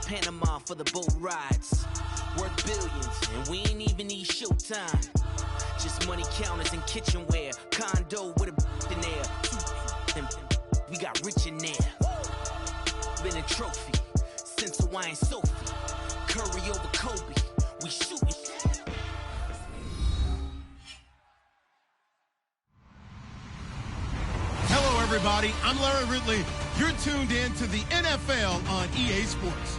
Panama for the boat rides. Worth billions, and we ain't even need showtime. Just money counters and kitchenware. Condo with a in there. And we got rich in there. Been a trophy since Hawaiian Sophie. Curry over Kobe. We shootin'. Hello, everybody. I'm Larry Ridley. You're tuned in to the NFL on EA Sports.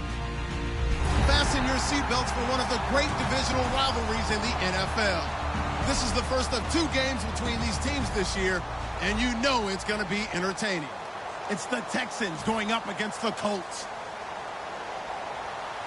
Fasten your seatbelts for one of the great divisional rivalries in the NFL. This is the first of 2 games between these teams this year, and you know it's going to be entertaining. It's the Texans going up against the Colts.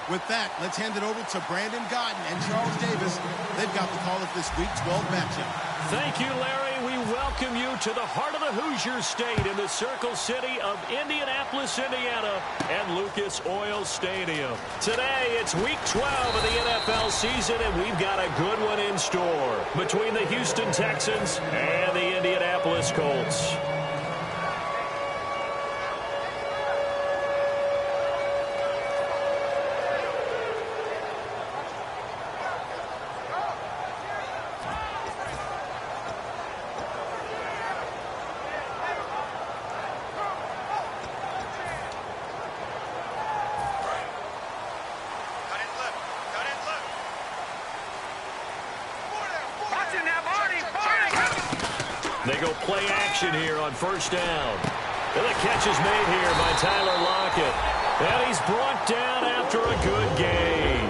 With that, let's hand it over to Brandon Godden and Charles Davis. They've got the call of this Week 12 matchup. Thank you, Larry. We welcome you to the heart of the Hoosier State in the Circle City of Indianapolis, Indiana, and Lucas Oil Stadium. Today, it's Week 12 of the NFL season, and we've got a good one in store between the Houston Texans and the Indianapolis Colts. They go play action here on first down. And the catch is made here by Tyler Lockett. And he's brought down after a good gain.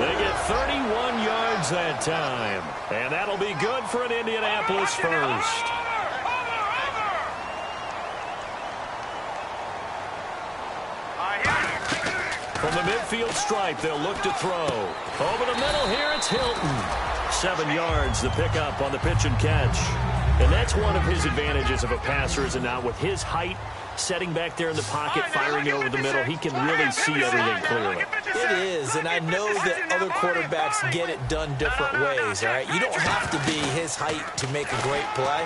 They get 31 yards that time. And that'll be good for an Indianapolis first. From the midfield stripe, they'll look to throw. Over the middle here, it's Hilton. 7 yards, the pickup on the pitch and catch. And that's one of his advantages of a passer, is it not? With his height, setting back there in the pocket, firing over the middle, he can really see everything clearly. It is, and I know that other quarterbacks get it done different ways, all right? You don't have to be his height to make a great play.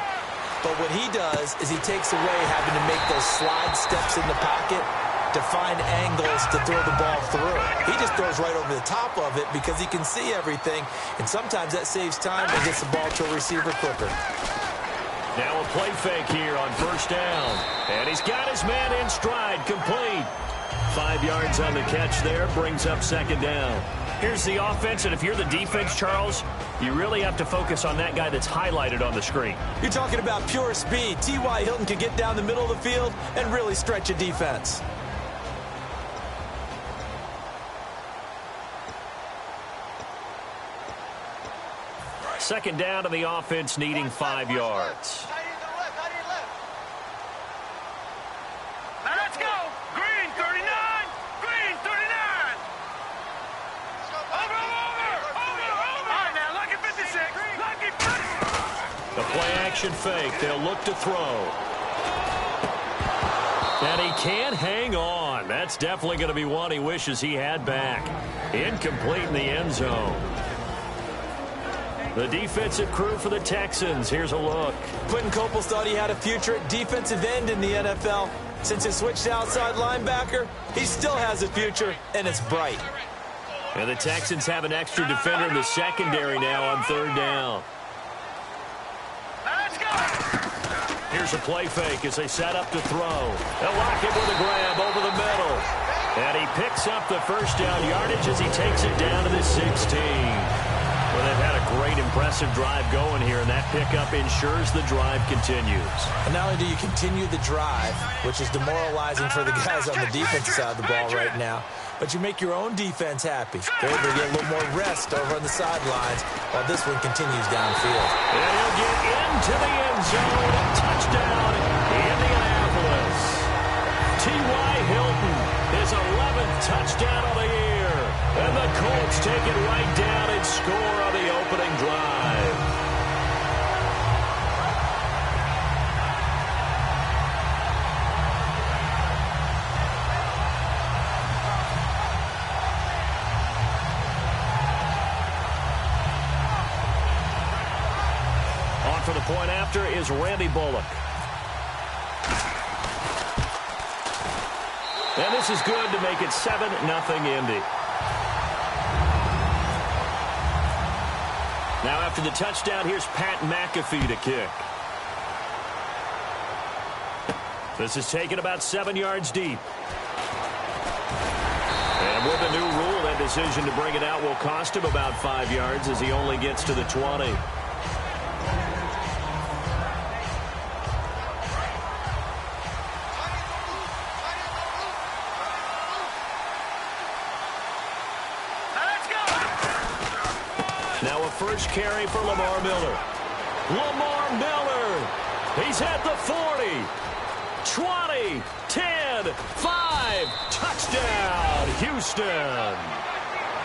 But what he does is he takes away having to make those slide steps in the pocket to find angles to throw the ball through. He just throws right over the top of it because he can see everything, and sometimes that saves time and gets the ball to a receiver quicker. Now a play fake here on first down. And he's got his man in stride, complete. 5 yards on the catch there, brings up second down. Here's the offense, and if you're the defense, Charles, you really have to focus on that guy that's highlighted on the screen. You're talking about pure speed. T.Y. Hilton can get down the middle of the field and really stretch a defense. Second down to the offense, needing 5 yards. Now let's go. Green 39. Green 39. Over. All right, now lucky 56. Lucky 56. The play action fake. They'll look to throw. And he can't hang on. That's definitely going to be one he wishes he had back. Incomplete in the end zone. The defensive crew for the Texans. Here's a look. Quentin Coples thought he had a future at defensive end in the NFL. Since he switched to outside linebacker, he still has a future, and it's bright. And the Texans have an extra defender in the secondary now on third down. Let's go. Here's a play fake as they set up to throw. They'll lock it with a grab over the middle. And he picks up the first down yardage as he takes it down to the 16. Well, they've had a great, impressive drive going here, and that pickup ensures the drive continues. And not only do you continue the drive, which is demoralizing for the guys on the defensive side of the ball right now, but you make your own defense happy. They're able to get a little more rest over on the sidelines while this one continues downfield. And he'll get into the end zone. Touchdown, Indianapolis. T.Y. Hilton, his 11th touchdown of the year. And the Colts take it right down and score on the opening drive. On for the point after is Randy Bullock. And And this is good to make it 7-0 Indy. Now after the touchdown, here's Pat McAfee to kick. This is taken about 7 yards deep. And with the new rule, that decision to bring it out will cost him about 5 yards as he only gets to the 20. Now a first carry for Lamar Miller. Lamar Miller. He's at the 40. 20, 10, 5, touchdown, Houston.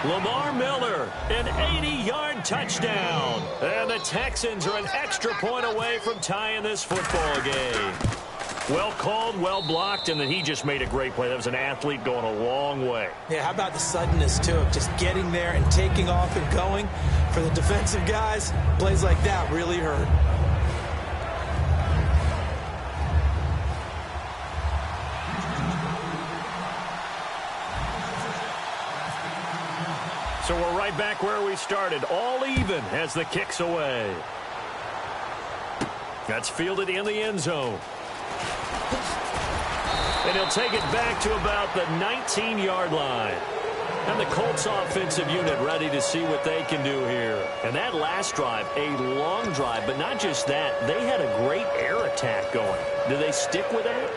Lamar Miller, an 80-yard touchdown. And the Texans are an extra point away from tying this football game. Well called, well blocked, and then he just made a great play. That was an athlete going a long way. Yeah, how about the suddenness, too, of just getting there and taking off and going? For the defensive guys, plays like that really hurt. So we're right back where we started, all even as the kick's away. That's fielded in the end zone. And he'll take it back to about the 19-yard line. And the Colts offensive unit ready to see what they can do here. And that last drive, a long drive, but not just that. They had a great air attack going. Do they stick with that?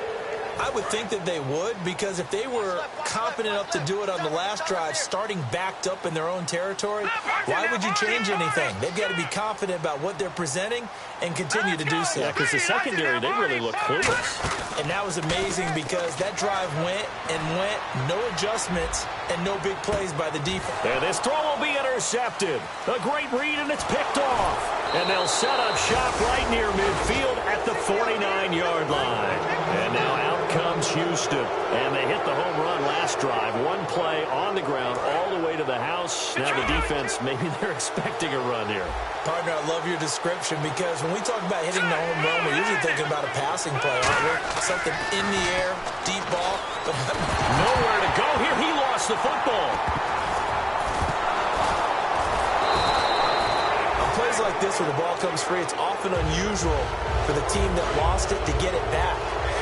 I would think that they would, because if they were confident enough to do it on the last drive, starting backed up in their own territory, why would you change anything? They've got to be confident about what they're presenting and continue to do so. Yeah, because the secondary, they really look clueless. And that was amazing because that drive went and went, no adjustments and no big plays by the defense. And this throw will be intercepted. A great read, and it's picked off. And they'll set up shop right near midfield at the 49-yard line. And now out comes Houston. And they hit the home run last drive. One play on the ground all the way to the house. Now the defense, maybe they're expecting a run here. Partner, I love your description because when we talk about hitting the home run, we're usually thinking about a passing play, aren't we? Something in the air, deep ball. Nowhere to go here. He lost the football. On plays like this where the ball comes free, it's often unusual for the team that lost it to get it back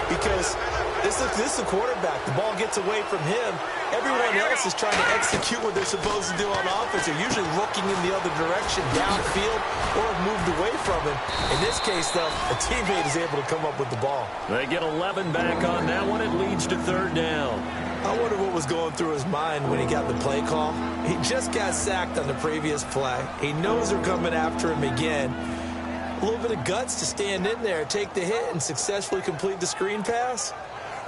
because this is the quarterback. The ball gets away from him. Everyone else is trying to execute what they're supposed to do on offense. They're usually looking in the other direction, downfield, or have moved away from it. In this case, though, a teammate is able to come up with the ball. They get 11 back on that one. It leads to third down. I wonder what was going through his mind when he got the play call. He just got sacked on the previous play. He knows they're coming after him again. A little bit of guts to stand in there, take the hit, and successfully complete the screen pass.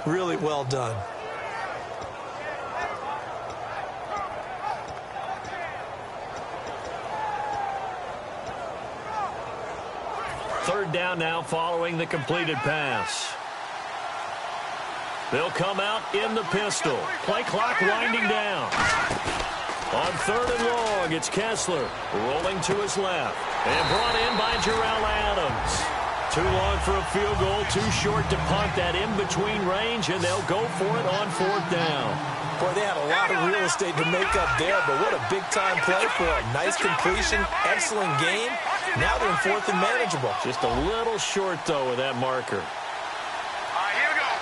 Really well done. Third down now following the completed pass. They'll come out in the pistol. Play clock winding down. On third and long, it's Kessler rolling to his left. And brought in by Jarrell Adams. Too long for a field goal, too short to punt that in-between range, and they'll go for it on fourth down. Boy, they had a lot of real estate to make up there, but what a big-time play for them. Nice completion, excellent game. Now they're in fourth and manageable. Just a little short, though, with that marker. All right, here we go.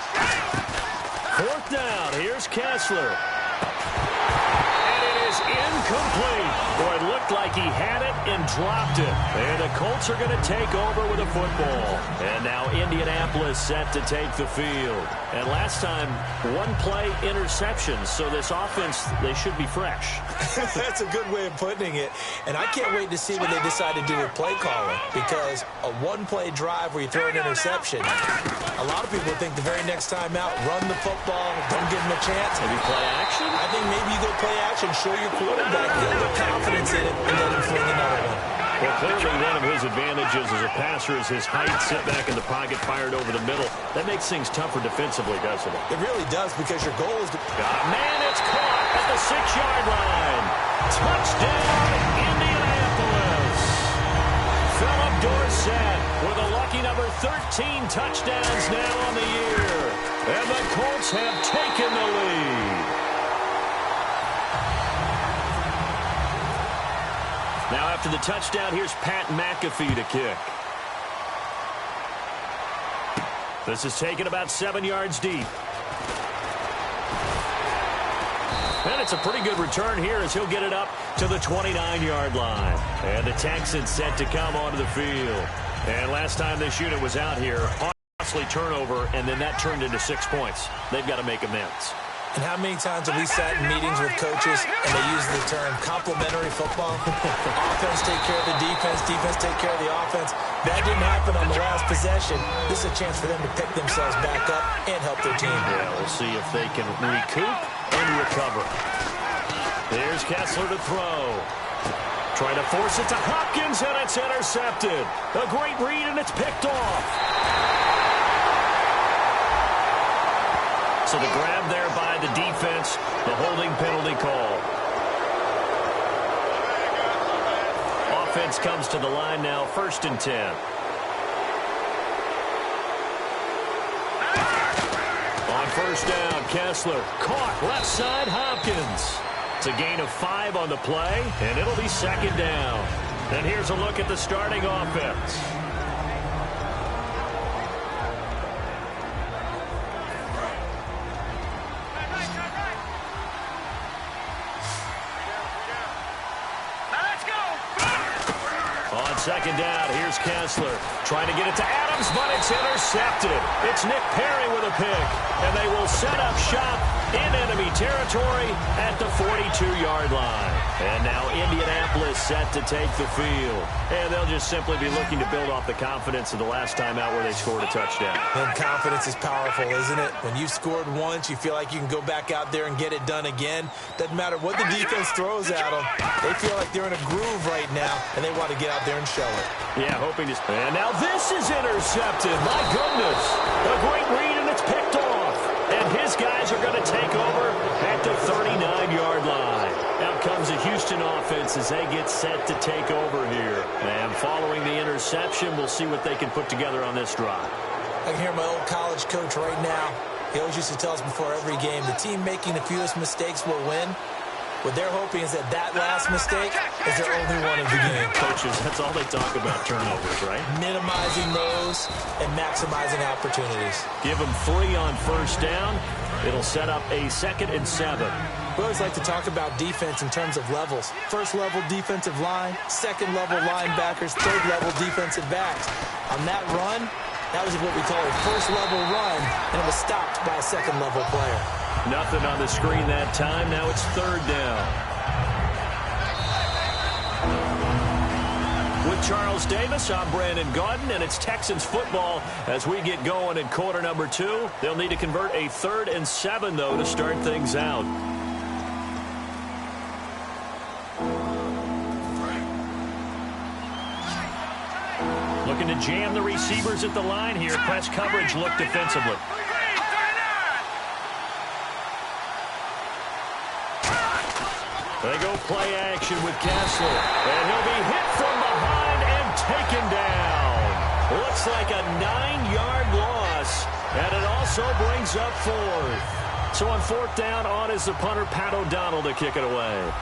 Fourth down, here's Kessler. Incomplete. Boy, it looked like he had it and dropped it. And the Colts are going to take over with a football. And now Indianapolis set to take the field. And last time, one play interception. So this offense, they should be fresh. That's a good way of putting it. And I can't wait to see what they decide to do with play calling. Because a one-play drive where you throw an interception, a lot of people think the very next time out, run the football, don't give them a chance. Maybe play action? I think maybe you go play action, show your quarterback, build their confidence in it, and let him fling another one. Well, clearly one of his advantages as a passer is his height, sit back in the pocket, fired over the middle. That makes things tougher defensively, doesn't it? It really does, because your goal is to... Man, it's caught at the 6-yard line. Touchdown, Indianapolis. Philip Dorsett with a lucky number 13 touchdowns now on the year. And the Colts have taken the lead. Now after the touchdown, here's Pat McAfee to kick. This is taken about 7 yards deep. And it's a pretty good return here as he'll get it up to the 29-yard line. And the Texans set to come onto the field. And last time this unit was out here, costly turnover, and then that turned into 6 points. They've got to make amends. And how many times have we sat in meetings with coaches and they use the term complementary football? Offense take care of the defense, defense take care of the offense. That didn't happen on the last possession. This is a chance for them to pick themselves back up and help their team. Yeah, we'll see if they can recoup and recover. There's Kessler to throw. Trying to force it to Hopkins, and it's intercepted. A great read, and it's picked off. So the grab there by the defense, the holding penalty call. Offense comes to the line now, 1st and 10. On 1st down, Kessler caught left side, Hopkins. It's a gain of 5 on the play, and it'll be 2nd down. And here's a look at the starting offense. On 2nd down, here's Kessler trying to get it to Adams, but it's intercepted. It's Nick Perry with a pick, and they will set up shop in enemy territory at the 42-yard line. And now Indianapolis set to take the field. And they'll just simply be looking to build off the confidence of the last time out where they scored a touchdown. And confidence is powerful, isn't it? When you've scored once, you feel like you can go back out there and get it done again. Doesn't matter what the defense throws at them. They feel like they're in a groove right now, and they want to get out there and show it. Yeah, hoping to... And now this is intercepted. My goodness. A great read, and it's picked off. And his guys are going to take over at the 39-yard line. Out comes the Houston offense as they get set to take over here. And following the interception, we'll see what they can put together on this drive. I can hear my old college coach right now. He always used to tell us before every game, the team making the fewest mistakes will win. What they're hoping is that last mistake is their only one of the game. Coaches, that's all they talk about, turnovers, right? Minimizing those and maximizing opportunities. Give them 3 on 1st down. It'll set up a 2nd and 7. We always like to talk about defense in terms of levels. 1st level defensive line, 2nd level linebackers, 3rd level defensive backs. On that run, that was what we call a 1st level run, and it was stopped by a 2nd level player. Nothing on the screen that time. Now it's 3rd down. With Charles Davis, I'm Brandon Gaudin, and it's Texans football as we get going in quarter number 2. They'll need to convert a 3rd and 7, though, to start things out. Looking to jam the receivers at the line here. Press coverage look defensively. They go play action with Kessler. And he'll be hit from behind and taken down. Looks like a 9-yard loss. And it also brings up 4th. So on 4th down, on is the punter, Pat O'Donnell, to kick it away.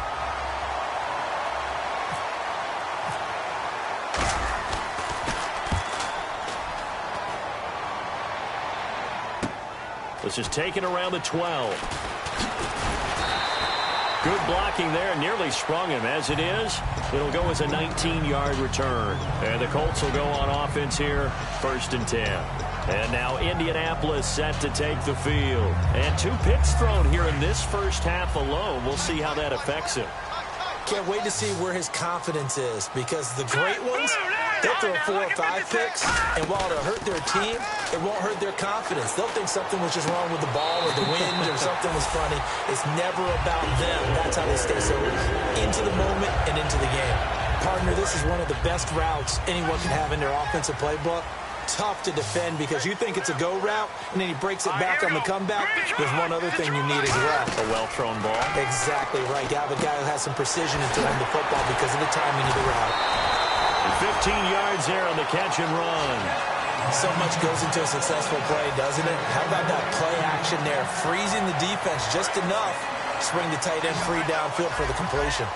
This is taken around the 12. Good blocking there, nearly sprung him. As it is, it'll go as a 19-yard return. And the Colts will go on offense here, 1st and 10. And now Indianapolis set to take the field. And 2 picks thrown here in this first half alone. We'll see how that affects him. Can't wait to see where his confidence is, because the great ones, they'll throw 4 or 5 picks, and while it'll hurt their team, it won't hurt their confidence. They'll think something was just wrong with the ball or the wind or something was funny. It's never about them. That's how they stay so into the moment and into the game. Partner, this is one of the best routes anyone can have in their offensive playbook. Tough to defend because you think it's a go route, and then he breaks it back on the comeback. There's one other thing you need as well. A well-thrown ball. Exactly right. You have a guy who has some precision in throwing the football because of the timing of the route. 15 yards there on the catch and run. So much goes into a successful play, doesn't it? How about that play action there? Freezing the defense just enough to swing the tight end free downfield for the completion.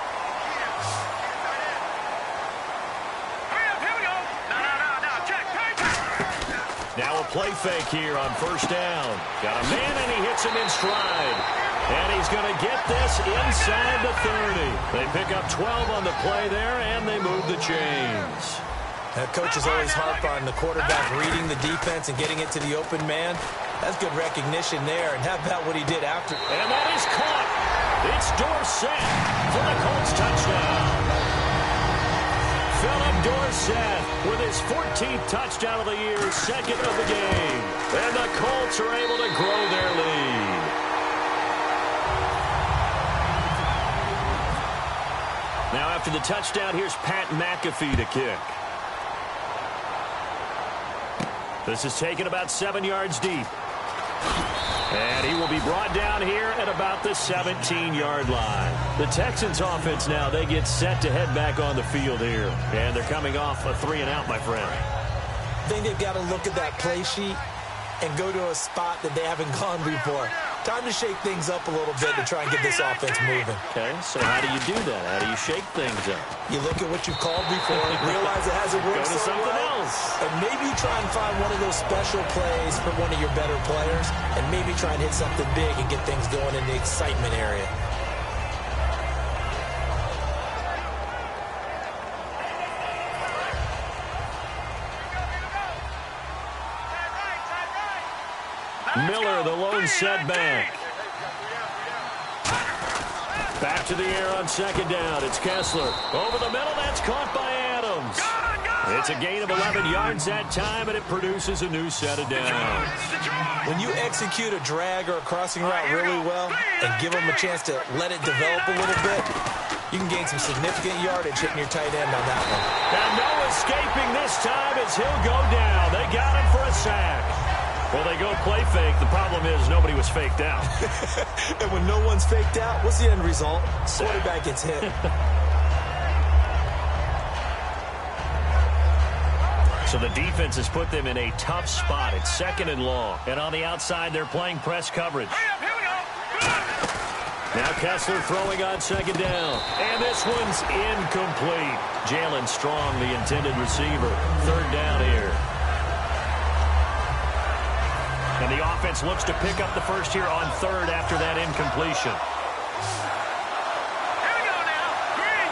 Now a play fake here on first down. Got a man, and he hits him in stride. And he's going to get this inside the 30. They pick up 12 on the play there, and they move the chains. That coach is always harp on the quarterback reading the defense and getting it to the open man. That's good recognition there. And how about what he did after? And that is caught. It's Dorsett for the Colts touchdown. Philip Dorsett with his 14th touchdown of the year, second of the game. And the Colts are able to grow their lead. Now after the touchdown, here's Pat McAfee to kick. This is taken about 7 yards deep. And he will be brought down here at about the 17-yard line. The Texans offense now, they get set to head back on the field here. And they're coming off a 3-and-out, my friend. I think they've got to look at that play sheet and go to a spot that they haven't gone before. Time to shake things up a little bit to try and get this offense moving. Okay, so how do you do that? How do you shake things up? You look at what you've called before, realize it hasn't worked Go to so something well, else. and maybe try and find one of those special plays for one of your better players, and maybe try and hit something big and get things going in the excitement area. Miller, the lone setback. Back to the air on second down. It's Kessler. Over the middle, that's caught by Adams. It's a gain of 11 yards that time, and it produces a new set of downs. When you execute a drag or a crossing route really well and give them a chance to let it develop a little bit, you can gain some significant yardage hitting your tight end on that one. And no escaping this time as he'll go down. They got him for a sack. Well, they go play fake. The problem is nobody was faked out. And when no one's faked out, what's the end result? Quarterback gets hit. So the defense has put them in a tough spot. It's 2nd and long. And on the outside, they're playing press coverage. Now Kessler throwing on second down. And this one's incomplete. Jalen Strong, the intended receiver. 3rd down here. And the offense looks to pick up the first here on 3rd after that incompletion. Here we go now. Green,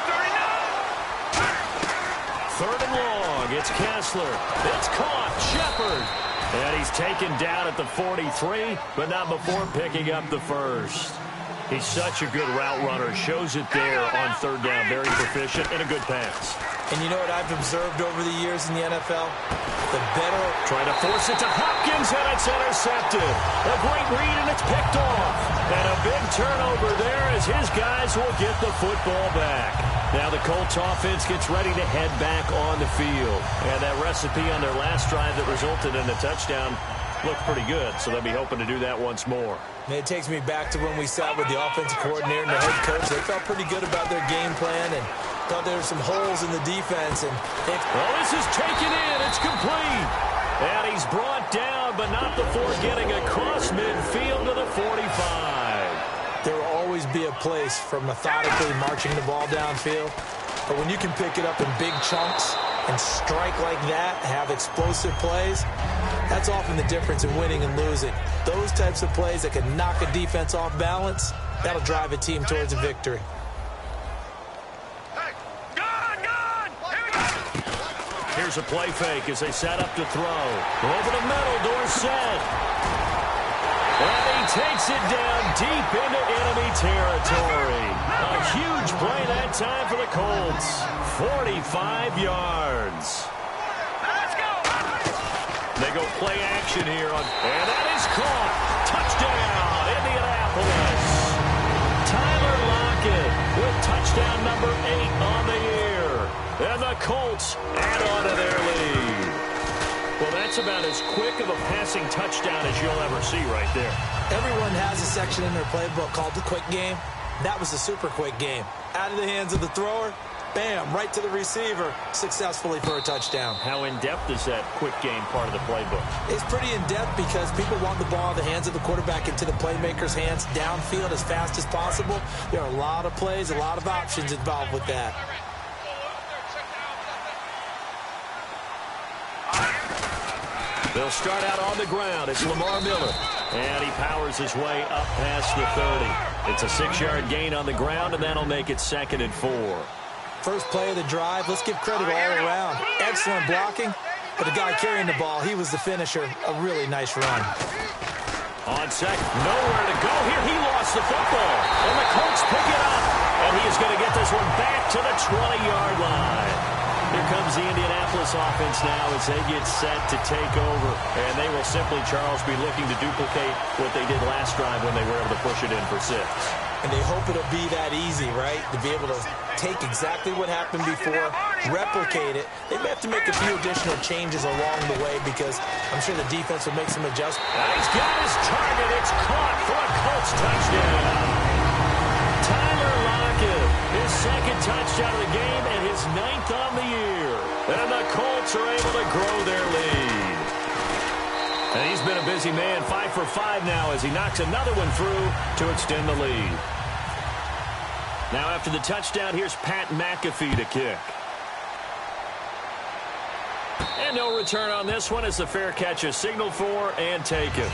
39. 3rd and long. It's Kessler. It's caught. Shepard. And he's taken down at the 43, but not before picking up the first. He's such a good route runner. Shows it there on 3rd down. Very proficient and a good pass. And you know what I've observed over the years in the NFL? The better... Trying to force it to Hopkins, and it's intercepted. A great read, and it's picked off. And a big turnover there as his guys will get the football back. Now the Colts offense gets ready to head back on the field. And that recipe on their last drive that resulted in a touchdown looked pretty good, so they'll be hoping to do that once more. And it takes me back to when we sat with the offensive coordinator and the head coach. They felt pretty good about their game plan and thought there were some holes in the defense. And well, this is taken in. It's complete. And he's brought down, but not before getting across midfield to the 45. There will always be a place for methodically marching the ball downfield. But when you can pick it up in big chunks and strike like that, have explosive plays, that's often the difference in winning and losing. Those types of plays that can knock a defense off balance, that'll drive a team towards a victory. Here's a play fake as they set up to throw. Over the middle, Dorsett. And he takes it down deep into enemy territory. A huge play that time for the Colts. 45 yards. Let's go. They go play action here. And that is caught. Touchdown, Indianapolis. Tyler Lockett with touchdown number 8 on the year. And the Colts add on to their lead. Well, that's about as quick of a passing touchdown as you'll ever see right there. Everyone has a section in their playbook called the quick game. That was the super quick game. Out of the hands of the thrower, bam, right to the receiver, successfully for a touchdown. How in-depth is that quick game part of the playbook? It's pretty in-depth because people want the ball in the hands of the quarterback into the playmaker's hands downfield as fast as possible. There are a lot of plays, a lot of options involved with that. They'll start out on the ground. It's Lamar Miller. And he powers his way up past the 30. It's a 6-yard gain on the ground, and that'll make it 2nd and 4. First play of the drive, let's give credit all around. Excellent blocking, but the guy carrying the ball, he was the finisher. A really nice run. On second, nowhere to go here. He lost the football, and the Colts pick it up. And he is going to get this one back to the 20-yard line. Here comes the Indianapolis offense now as they get set to take over. And they will simply, Charles, be looking to duplicate what they did last drive when they were able to push it in for 6. And they hope it'll be that easy, right? To be able to take exactly what happened before, replicate it. They may have to make a few additional changes along the way because I'm sure the defense will make some adjustments. He's got his target. It's caught for a Colts touchdown. Tyler Lockett, his 2nd touchdown of the game and his 9th on the year. And the Colts are able to grow their lead. And he's been a busy man, 5 for 5 now as he knocks another one through to extend the lead. Now after the touchdown, here's Pat McAfee to kick. And no return on this one as the fair catch is signaled for and taken.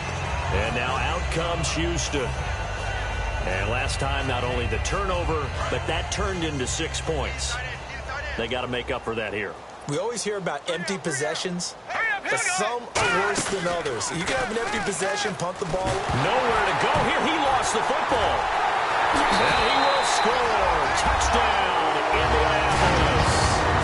And now out comes Houston. And last time, not only the turnover, but that turned into 6 points. They got to make up for that here. We always hear about empty possessions, but some are worse than others. You can have an empty possession, punt the ball. Nowhere to go here. He lost the football. And he will score. Touchdown, Indianapolis.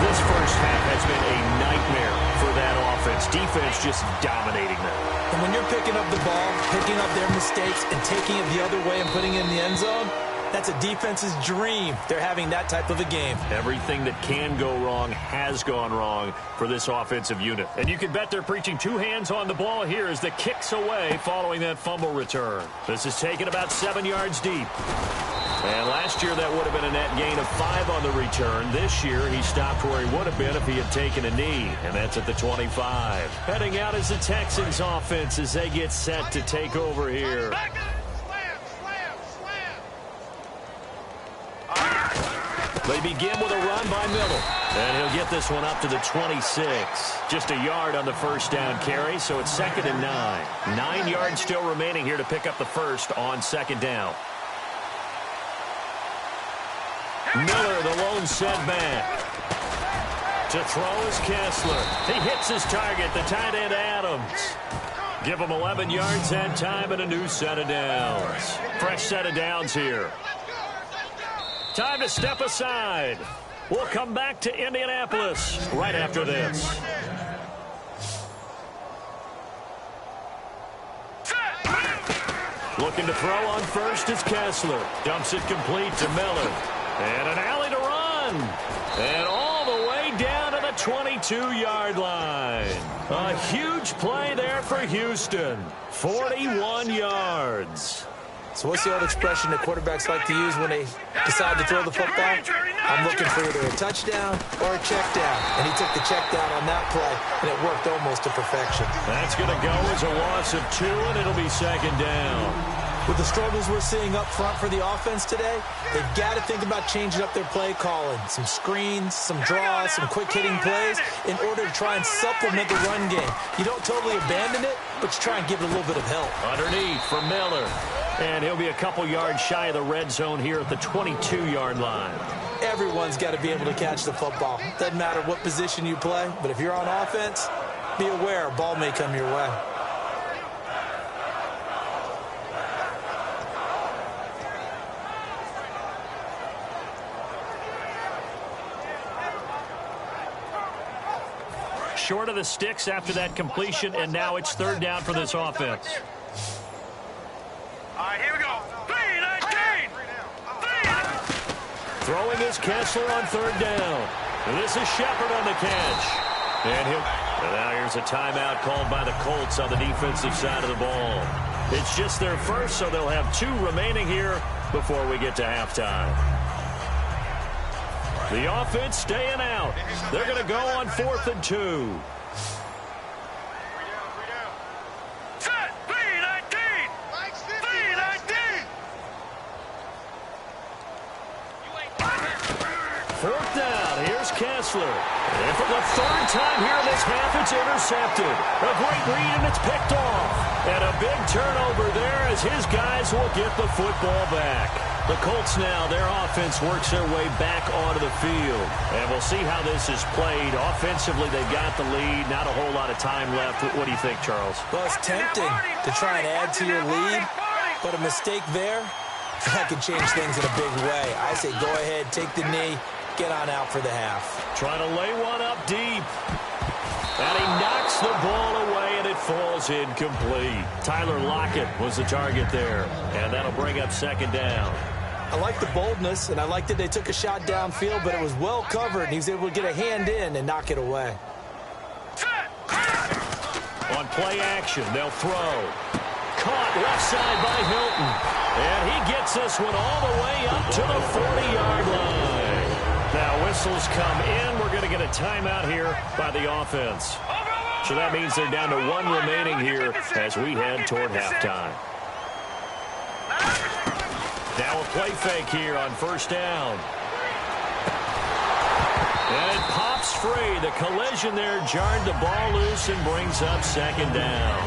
This first half has been a nightmare for that offense. Defense just dominating them. And when you're picking up the ball, picking up their mistakes, and taking it the other way and putting it in the end zone, that's a defense's dream. They're having that type of a game. Everything that can go wrong has gone wrong for this offensive unit. And you can bet they're preaching 2 hands on the ball here as the kick's away following that fumble return. This is taken about 7 yards deep. And last year that would have been a net gain of 5 on the return. This year he stopped where he would have been if he had taken a knee. And that's at the 25. Heading out is the Texans offense as they get set to take over here. They begin with a run by Miller. And he'll get this one up to the 26. Just a yard on the first down carry, so it's 2nd and 9. 9 yards still remaining here to pick up the first on 2nd down. Miller, the lone setback. To throw is Kessler. He hits his target, the tight end Adams. Give him 11 yards that time and a new set of downs. Fresh set of downs here. Time to step aside. We'll come back to Indianapolis right after this. Looking to throw on first is Kessler. Dumps it complete to Miller. And an alley to run. And all the way down to the 22-yard line. A huge play there for Houston. 41 yards. So what's the old expression that quarterbacks like to use when they decide to throw the football? I'm looking for either a touchdown or a check down. And he took the check down on that play, and it worked almost to perfection. That's going to go as a loss of 2, and it'll be 2nd down. With the struggles we're seeing up front for the offense today, they've got to think about changing up their play calling. Some screens, some draws, some quick-hitting plays in order to try and supplement the run game. You don't totally abandon it, but you try and give it a little bit of help. Underneath for Miller. And he'll be a couple yards shy of the red zone here at the 22-yard line. Everyone's got to be able to catch the football. Doesn't matter what position you play, but if you're on offense, be aware a ball may come your way. Short of the sticks after that completion, and now it's 3rd down for this offense. All right, here we go. 3-19. Throwing is Kessler on 3rd down. And this is Shepard on the catch. And now here's a timeout called by the Colts on the defensive side of the ball. It's just their first, so they'll have 2 remaining here before we get to halftime. The offense staying out. They're going to go on 4th and 2. Set. B19. B19. 4th down. Here's Kessler. And for the 3rd time here in this half, it's intercepted. A great read, and it's picked off. And a big turnover there as his guys will get the football back. The Colts now, their offense works their way back onto the field. And we'll see how this is played. Offensively, they got the lead. Not a whole lot of time left. What do you think, Charles? Well, it's tempting to try and add to your lead, but a mistake there, that could change things in a big way. I say go ahead, take the knee, get on out for the half. Trying to lay one up deep. And he knocks the ball away, and it falls incomplete. Tyler Lockett was the target there, and that'll bring up 2nd down. I like the boldness, and I like that they took a shot downfield, but it was well covered, and he was able to get a hand in and knock it away. On play action, they'll throw. Caught left side by Hilton. And he gets this one all the way up to the 40-yard line. Now whistles come in. We're going to get a timeout here by the offense. So that means they're down to 1 remaining here as we head toward halftime. Now a play fake here on 1st down. And it pops free. The collision there jarred the ball loose and brings up 2nd down.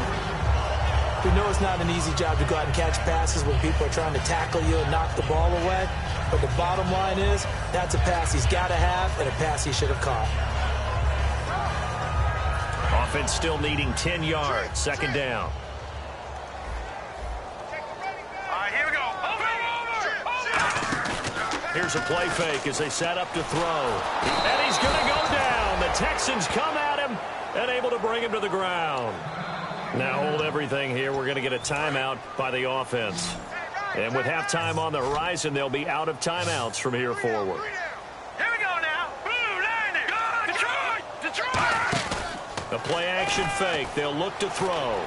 We know it's not an easy job to go out and catch passes when people are trying to tackle you and knock the ball away. But the bottom line is, that's a pass he's got to have and a pass he should have caught. Offense still needing 10 yards. 2nd down. All right, here we go. Here's a play fake as they set up to throw. And he's going to go down. The Texans come at him and able to bring him to the ground. Now hold everything here. We're going to get a timeout by the offense. And with halftime on the horizon, they'll be out of timeouts from here forward. Here we go now. Blue 90. Detroit. The play action fake. They'll look to throw.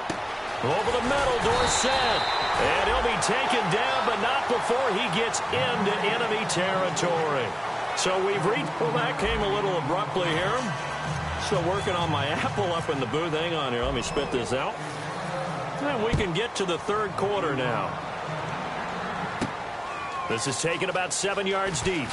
Over the middle, Dorsett. And he'll be taken down, but not before he gets into enemy territory. So we've reached... Well, that came a little abruptly here. Still working on my apple up in the booth. Hang on here. Let me spit this out. And we can get to the 3rd quarter now. This is taken about 7 yards deep.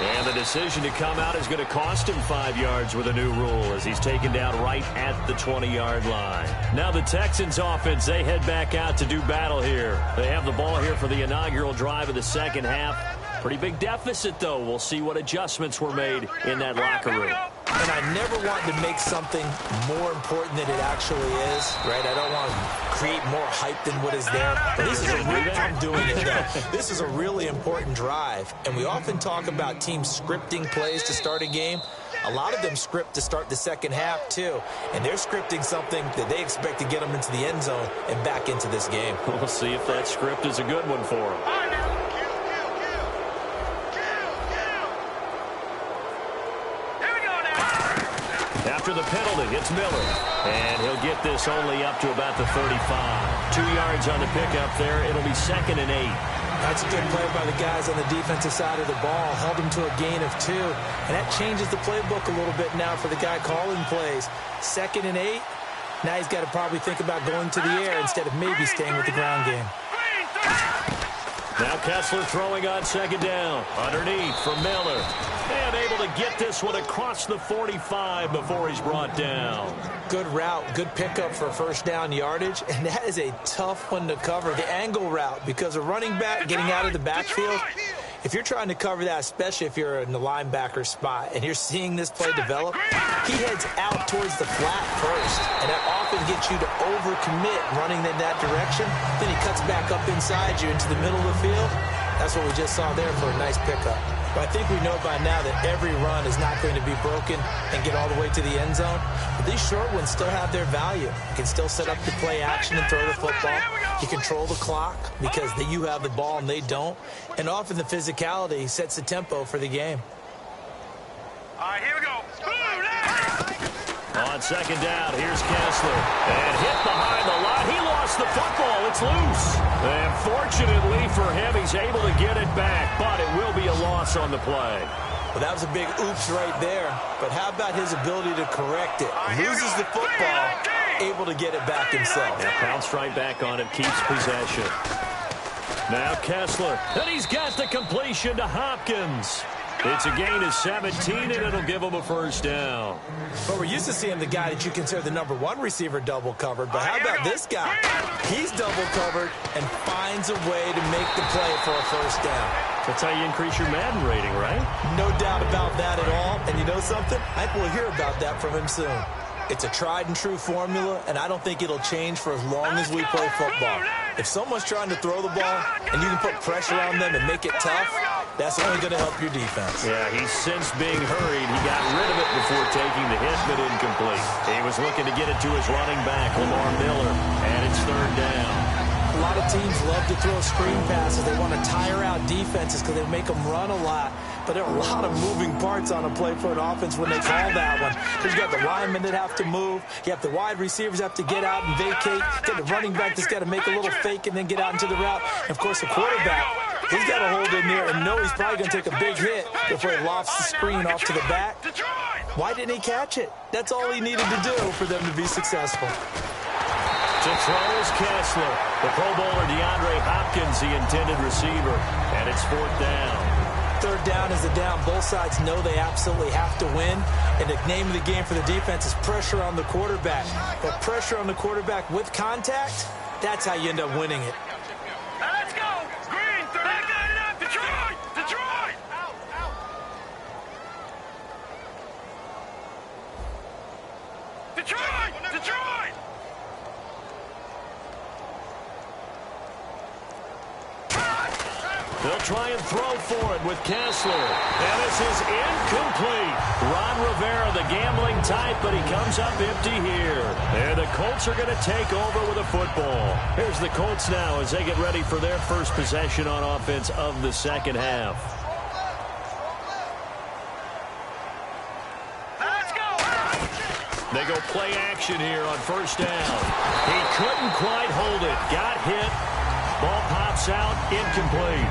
And the decision to come out is going to cost him 5 yards with a new rule as he's taken down right at the 20-yard line. Now the Texans offense, they head back out to do battle here. They have the ball here for the inaugural drive of the 2nd half. Pretty big deficit, though. We'll see what adjustments were made in that locker room. And I never want to make something more important than it actually is, right? I don't want to create more hype than what is there. But this is I'm doing it, though. This is a really important drive. And we often talk about teams scripting plays to start a game. A lot of them script to start the 2nd half, too. And they're scripting something that they expect to get them into the end zone and back into this game. We'll see if that script is a good one for them. After the penalty, it's Miller. And he'll get this only up to about the 35. 2 yards on the pickup there. It'll be 2nd and 8. That's a good play by the guys on the defensive side of the ball. Held him to a gain of 2. And that changes the playbook a little bit now for the guy calling plays. 2nd and 8. Now he's got to probably think about going to the air instead of maybe staying with the ground game. Now Kessler throwing on 2nd down. Underneath from Miller. And able to get this one across the 45 before he's brought down. Good route, good pickup for 1st down yardage. And that is a tough one to cover, the angle route, because a running back getting out of the backfield, if you're trying to cover that, especially if you're in the linebacker spot and you're seeing this play develop, he heads out towards the flat first. And that often gets you to overcommit running in that direction. Then he cuts back up inside you into the middle of the field. That's what we just saw there for a nice pickup. But I think we know by now that every run is not going to be broken and get all the way to the end zone. But these short ones still have their value. You can still set up the play action and throw the football. You control the clock because you have the ball and they don't. And often the physicality sets the tempo for the game. All right, here we go. On 2nd down, here's Kessler. And hit behind the line. He lost the football. It's loose. And fortunately for him, he's able to get it back. But it will be a loss loss on the play. Well, that was a big oops right there. But how about his ability to correct it? Loses the football, able to get it back himself. Yeah, pounced right back on it, keeps possession. Now Kessler, and he's got the completion to Hopkins. It's a gain of 17, and it'll give him a first down. But we're used to seeing the guy that you consider the #1 receiver double covered. But how about this guy? He's double covered and finds a way to make the play for a first down. That's how you increase your Madden rating, right? No doubt about that at all. And you know something? I think we'll hear about that from him soon. It's a tried-and-true formula, and I don't think it'll change for as long as we play football. If someone's trying to throw the ball and you can put pressure on them and make it tough, that's only going to help your defense. Yeah, he's since being hurried. He got rid of it before taking the hit, but incomplete. He was looking to get it to his running back, Lamar Miller, and it's third down. A lot of teams love to throw screen passes. They want to tire out defenses because they make them run a lot. But there are a lot of moving parts on a play for an offense when they call that one. Because you got the linemen that have to move. You have the wide receivers have to get out and vacate. You got the running back that's got to make a little fake and then get out into the route. And, of course, the quarterback, he's got to hold in there and know he's probably going to take a big hit before he lofts the screen off to the back. Why didn't he catch it? That's all he needed to do for them to be successful. To throw is Kessler. The Pro Bowler DeAndre Hopkins, the intended receiver. And it's fourth down. Third down is the down. Both sides know they absolutely have to win. And the name of the game for the defense is pressure on the quarterback. But pressure on the quarterback with contact, that's how you end up winning it. Let's go! Green, back on it up! Detroit! Detroit! Detroit! Detroit! They'll try and throw for it with Kessler. And this is incomplete. Ron Rivera, the gambling type, but he comes up empty here. And the Colts are going to take over with a football. Here's the Colts now as they get ready for their first possession on offense of the second half. Let's go! They go play action here on first down. He couldn't quite hold it. Got hit. Ball pops out. Incomplete.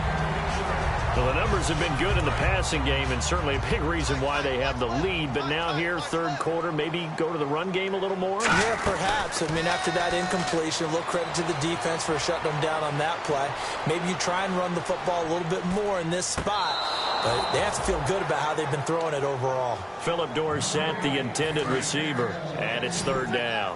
Well, the numbers have been good in the passing game, and certainly a big reason why they have the lead. But now here, third quarter, maybe go to the run game a little more? Yeah, perhaps. I mean, after that incompletion, a little credit to the defense for shutting them down on that play. Maybe you try and run the football a little bit more in this spot. But they have to feel good about how they've been throwing it overall. Phillip Dorsett, the intended receiver, and it's third down.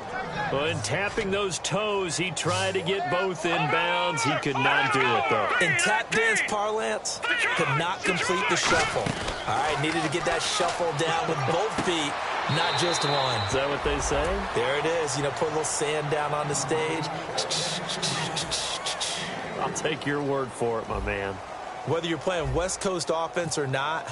Well, in tapping those toes, he tried to get both in bounds. He could not do it, though. In tap dance parlance, could not complete the shuffle. All right, needed to get that shuffle down with both feet, not just one. Is that what they say? There it is. You know, put a little sand down on the stage. I'll take your word for it, my man. Whether you're playing West Coast offense or not,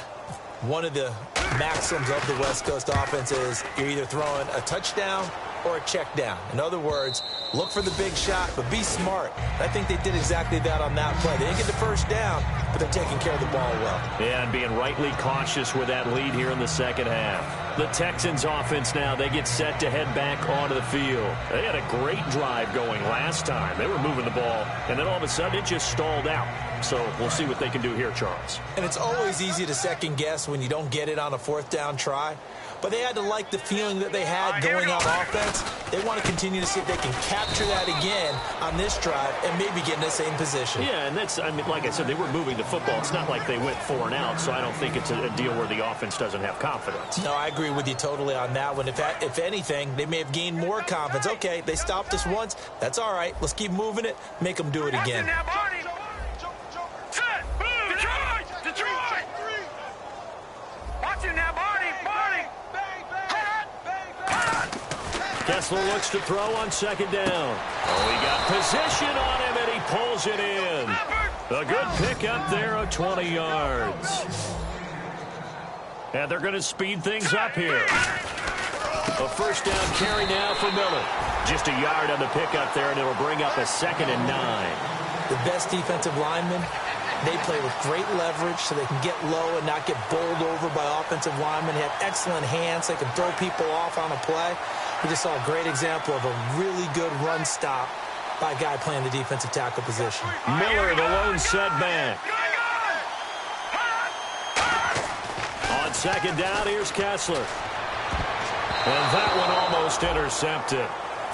one of the maxims of the West Coast offense is you're either throwing a touchdown or a check down. In other words, look for the big shot, but be smart. I think they did exactly that on that play. They didn't get the first down, but they're taking care of the ball well. Yeah, and being rightly cautious with that lead here in the second half. The Texans offense now, they get set to head back onto the field. They had a great drive going last time. They were moving the ball, and then all of a sudden it just stalled out. So we'll see what they can do here, Charles. And it's always easy to second guess when you don't get it on a fourth down try. But they had to like the feeling that they had going on offense. They want to continue to see if they can capture that again on this drive and maybe get in the same position. Yeah, and that's, I mean, like I said, they were moving the football. It's not like they went 4 and out, so I don't think it's a deal where the offense doesn't have confidence. No, I agree with you totally on that one. If anything, they may have gained more confidence. Okay, they stopped us once. That's all right. Let's keep moving it. Make them do it again. Set! Detroit! Detroit! Watch it now, Barney! Barney! Kessler looks to throw on second down. Oh, he got position on him, and he pulls it in. A good pickup there of 20 yards. And they're going to speed things up here. A first down carry now for Miller. Just a yard on the pickup there, and it'll bring up a 2nd and 9. The best defensive linemen, they play with great leverage so they can get low and not get bowled over by offensive linemen. They have excellent hands. They can throw people off on a play. We just saw a great example of a really good run stop by a guy playing the defensive tackle position. Miller, the lone setback. Second down, here's Kessler. And that one almost intercepted.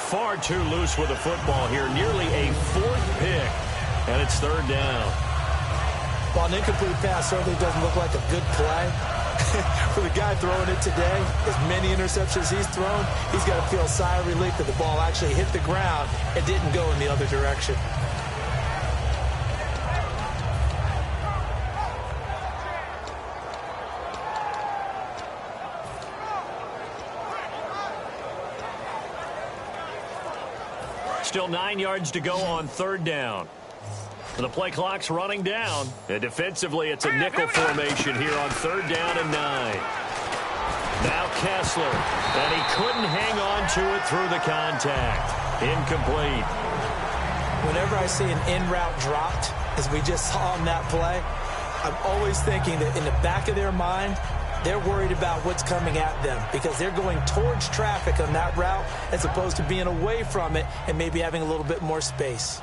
Far too loose with the football here. Nearly a fourth pick. And it's third down. Well, an incomplete pass certainly doesn't look like a good play. For the guy throwing it today, as many interceptions he's thrown, he's got to feel a sigh of relief that the ball actually hit the ground and didn't go in the other direction. Still 9 yards to go on third down. The play clock's running down. And defensively, it's a nickel formation here on third down and 9. Now Kessler. And he couldn't hang on to it through the contact. Incomplete. Whenever I see an in-route dropped, as we just saw on that play, I'm always thinking that in the back of their mind, they're worried about what's coming at them because they're going towards traffic on that route as opposed to being away from it and maybe having a little bit more space.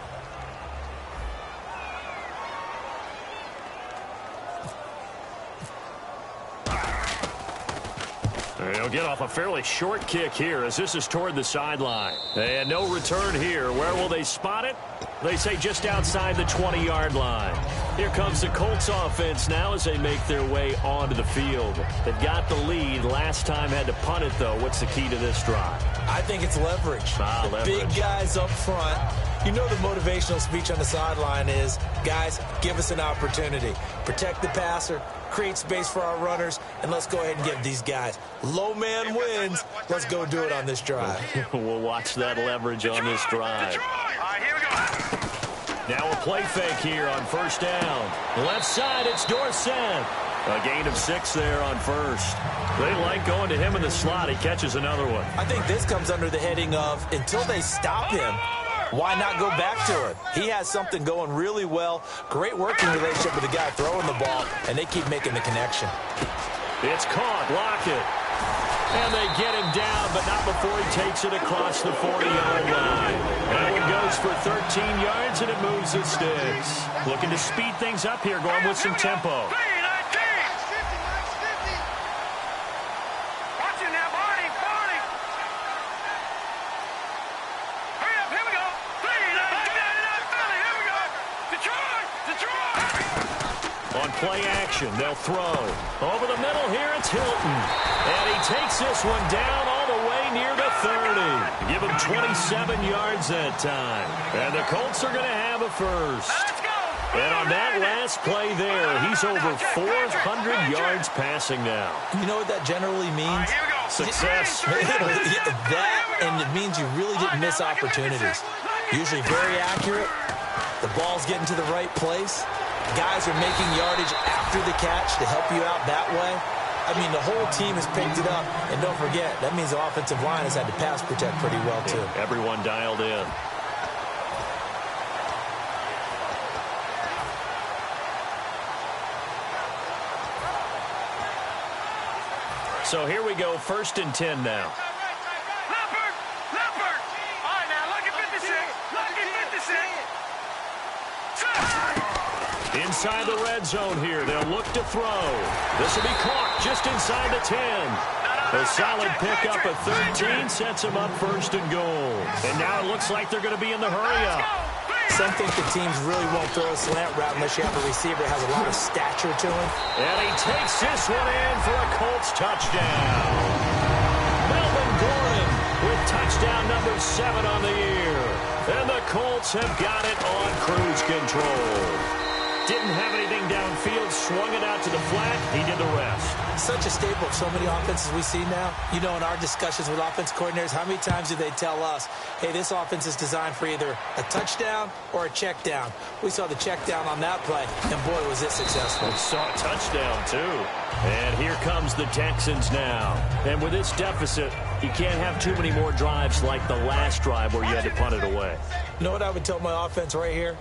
He'll get off a fairly short kick here as this is toward the sideline. And no return here. Where will they spot it? They say just outside the 20-yard line. Here comes the Colts offense now as they make their way onto the field. They've got the lead. Last time had to punt it, though. What's the key to this drive? I think it's leverage. Leverage. Big guys up front. You know the motivational speech on the sideline is, guys, give us an opportunity. Protect the passer, create space for our runners, and let's go ahead and give these guys. Low man wins. Let's go do it on this drive. We'll watch that leverage on this drive. Now a play fake here on first down. Left side, it's Dorsett. A gain of 6 there on first. They like going to him in the slot. He catches another one. I think this comes under the heading of until they stop him, why not go back to him? He has something going really well. Great working relationship with the guy throwing the ball, and they keep making the connection. It's caught. Lockett. And they get him down, but not before he takes it across the 40-yard line. That one goes for 13 yards, and it moves the sticks. Looking to speed things up here, going with some tempo. Play action. They'll throw. Over the middle here, it's Hilton. And he takes this one down all the way near the 30. Give him 27 yards that time. And the Colts are going to have a first. And on that last play there, he's over 400 yards passing now. You know what that generally means? Success. That, and it means you really didn't miss opportunities. Usually very accurate. The ball's getting to the right place. Guys are making yardage after the catch to help you out that way. I mean, the whole team has picked it up. And don't forget, that means the offensive line has had to pass protect pretty well, too. Everyone dialed in. So here we go, 1st and 10 now. Leopard! All right, now, look at 56. Look at 56. Inside the red zone here. They'll look to throw. This will be caught just inside the 10. A solid pickup of 13 sets him up 1st and goal. And now it looks like they're going to be in the hurry-up. Some think the teams really won't throw a slant route unless you have a receiver that has a lot of stature to him. And he takes this one in for a Colts touchdown. Melvin Gordon with touchdown number 7 on the year. And the Colts have got it on cruise control. Didn't have anything downfield, swung it out to the flat. He did the rest. Such a staple of so many offenses we see now. You know, in our discussions with offense coordinators, how many times do they tell us, hey, this offense is designed for either a touchdown or a check down. We saw the check down on that play, and boy, was it successful. We saw a touchdown, too. And here comes the Texans now. And with this deficit, you can't have too many more drives like the last drive where you had to punt it away. You know what I would tell my offense right here?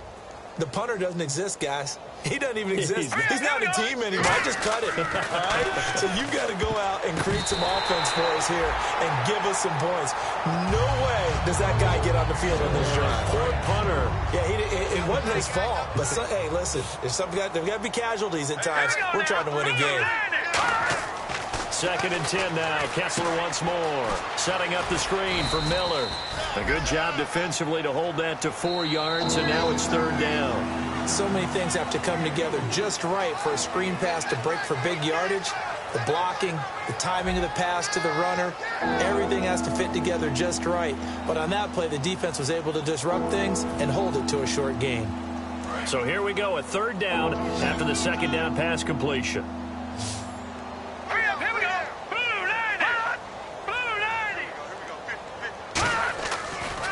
The punter doesn't exist, guys. He doesn't even exist. He's not a team anymore. I just cut it, all right? So you've got to go out and create some offense for us here and give us some points. No way does that guy get on the field on this drive. Poor punter. Yeah, it wasn't his fault. But, hey, listen, there's got to be casualties at times. We're trying to win a game. 2nd and 10 now. Kessler once more. Setting up the screen for Miller. A good job defensively to hold that to 4 yards, and now it's 3rd down. So many things have to come together just right for a screen pass to break for big yardage. The blocking, the timing of the pass to the runner, everything has to fit together just right. But on that play, the defense was able to disrupt things and hold it to a short gain. So here we go, a 3rd down after the 2nd down pass completion. Hurry up, here we go. Blue 90. Blue 90.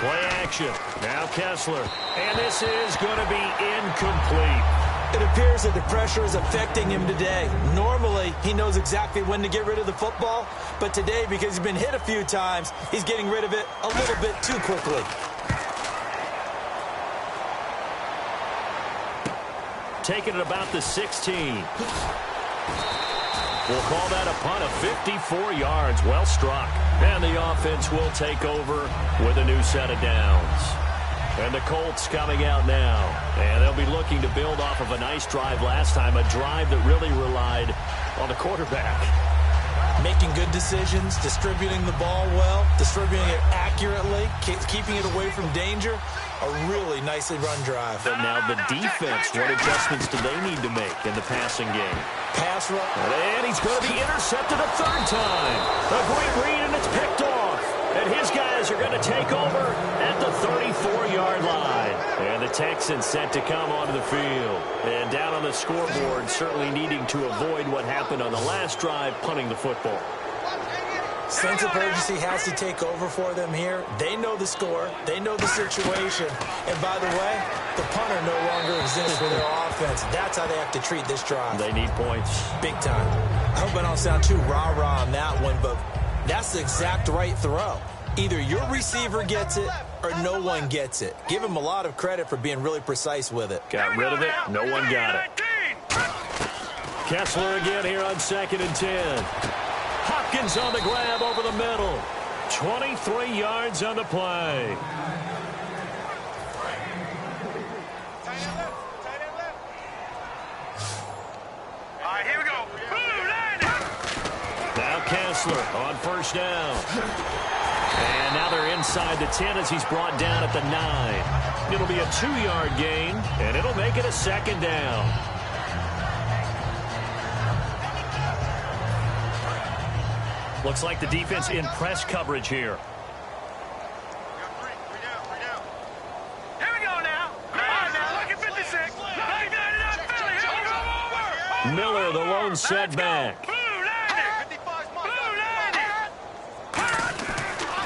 Play action. Now Kessler. And this is going to be incomplete. It appears that the pressure is affecting him today. Normally, he knows exactly when to get rid of the football, but today, because he's been hit a few times, he's getting rid of it a little bit too quickly. Taking it about the 16. We'll call that a punt of 54 yards. Well struck. And the offense will take over with a new set of downs. And the Colts coming out now. And they'll be looking to build off of a nice drive last time, a drive that really relied on the quarterback. Making good decisions, distributing the ball well, distributing it accurately, keeping it away from danger. A really nicely run drive. But now the defense, what adjustments do they need to make in the passing game? Pass rush. And he's going to be intercepted a 3rd time. A great read, and it's picked off. And his guys are going to take over at the 34-yard line. And the Texans set to come onto the field. And down on the scoreboard, certainly needing to avoid what happened on the last drive, punting the football. Sense of urgency has to take over for them here. They know the score. They know the situation. And by the way, the punter no longer exists for their offense. That's how they have to treat this drive. They need points. Big time. I hope I don't sound too rah-rah on that one, but that's the exact right throw. Either your receiver gets it or no one gets it. Give him a lot of credit for being really precise with it. Got rid of it. No one got it. Kessler again here on 2nd and 10. Hopkins on the grab over the middle. 23 yards on the play. All right, here we go. Blue 90. Now Kessler on 1st down. And now they're inside the 10 as he's brought down at the 9. It'll be a 2-yard gain, and it'll make it a 2nd down. Looks like the defense in press coverage here. Here we go now. All right, now, look at 56. Miller, the lone setback. Blue 90. Blue 90.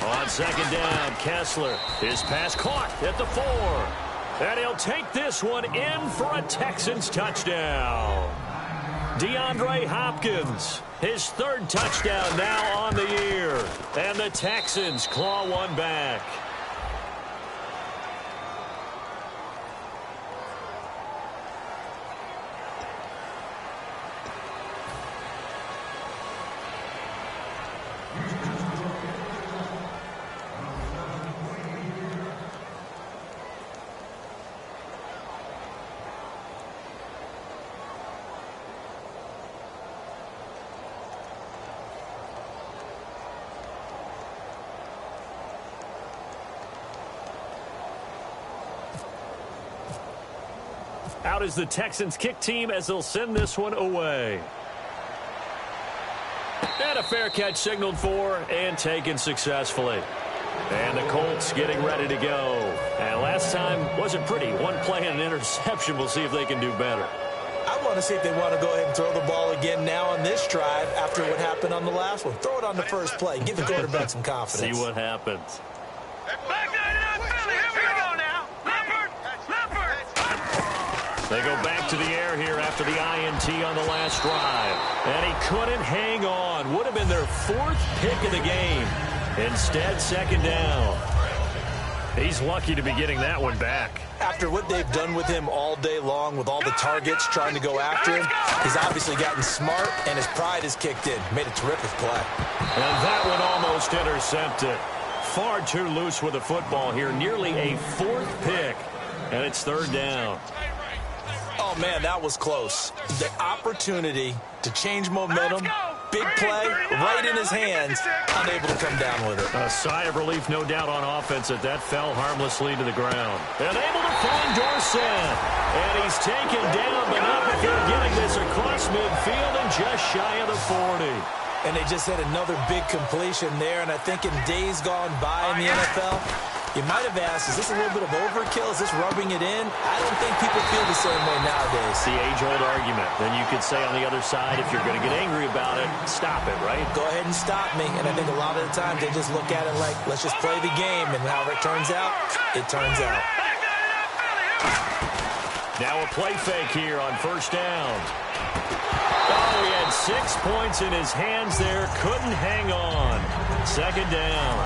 On 2nd down, Kessler. His pass caught at the 4. And he'll take this one in for a Texans touchdown. DeAndre Hopkins, his 3rd touchdown now on the year. And the Texans claw one back. Out is the Texans kick team as they'll send this one away. And a fair catch signaled for and taken successfully. And the Colts getting ready to go. And last time wasn't pretty. One play and an interception. We'll see if they can do better. I want to see if they want to go ahead and throw the ball again now on this drive after what happened on the last one. Throw it on the first play. Give the quarterback some confidence. See what happens. Back 99 Philly. Here we go now. Leopard. They go back to the air here after the INT on the last drive. And he couldn't hang on. Would have been their 4th pick of the game. Instead, 2nd down. He's lucky to be getting that one back. After what they've done with him all day long with all the targets trying to go after him, he's obviously gotten smart and his pride has kicked in. Made a terrific play. And that one almost intercepted. Far too loose with the football here. Nearly a 4th pick. And it's 3rd down. Oh, man, that was close. The opportunity to change momentum, big play right in his hands, unable to come down with it. A sigh of relief, no doubt, on offense that fell harmlessly to the ground. And able to find Dorsett. And he's taken down, but not before getting this across midfield and just shy of the 40. And they just had another big completion there. And I think in days gone by in the NFL, you might have asked, is this a little bit of overkill? Is this rubbing it in? I don't think people feel the same way nowadays. The age-old argument. Then you could say on the other side, if you're going to get angry about it, stop it, right? Go ahead and stop me. And I think a lot of the times they just look at it like, let's just play the game. And however it turns out, it turns out. Now a play fake here on first down. Oh, he had 6 points in his hands there. Couldn't hang on. Second down.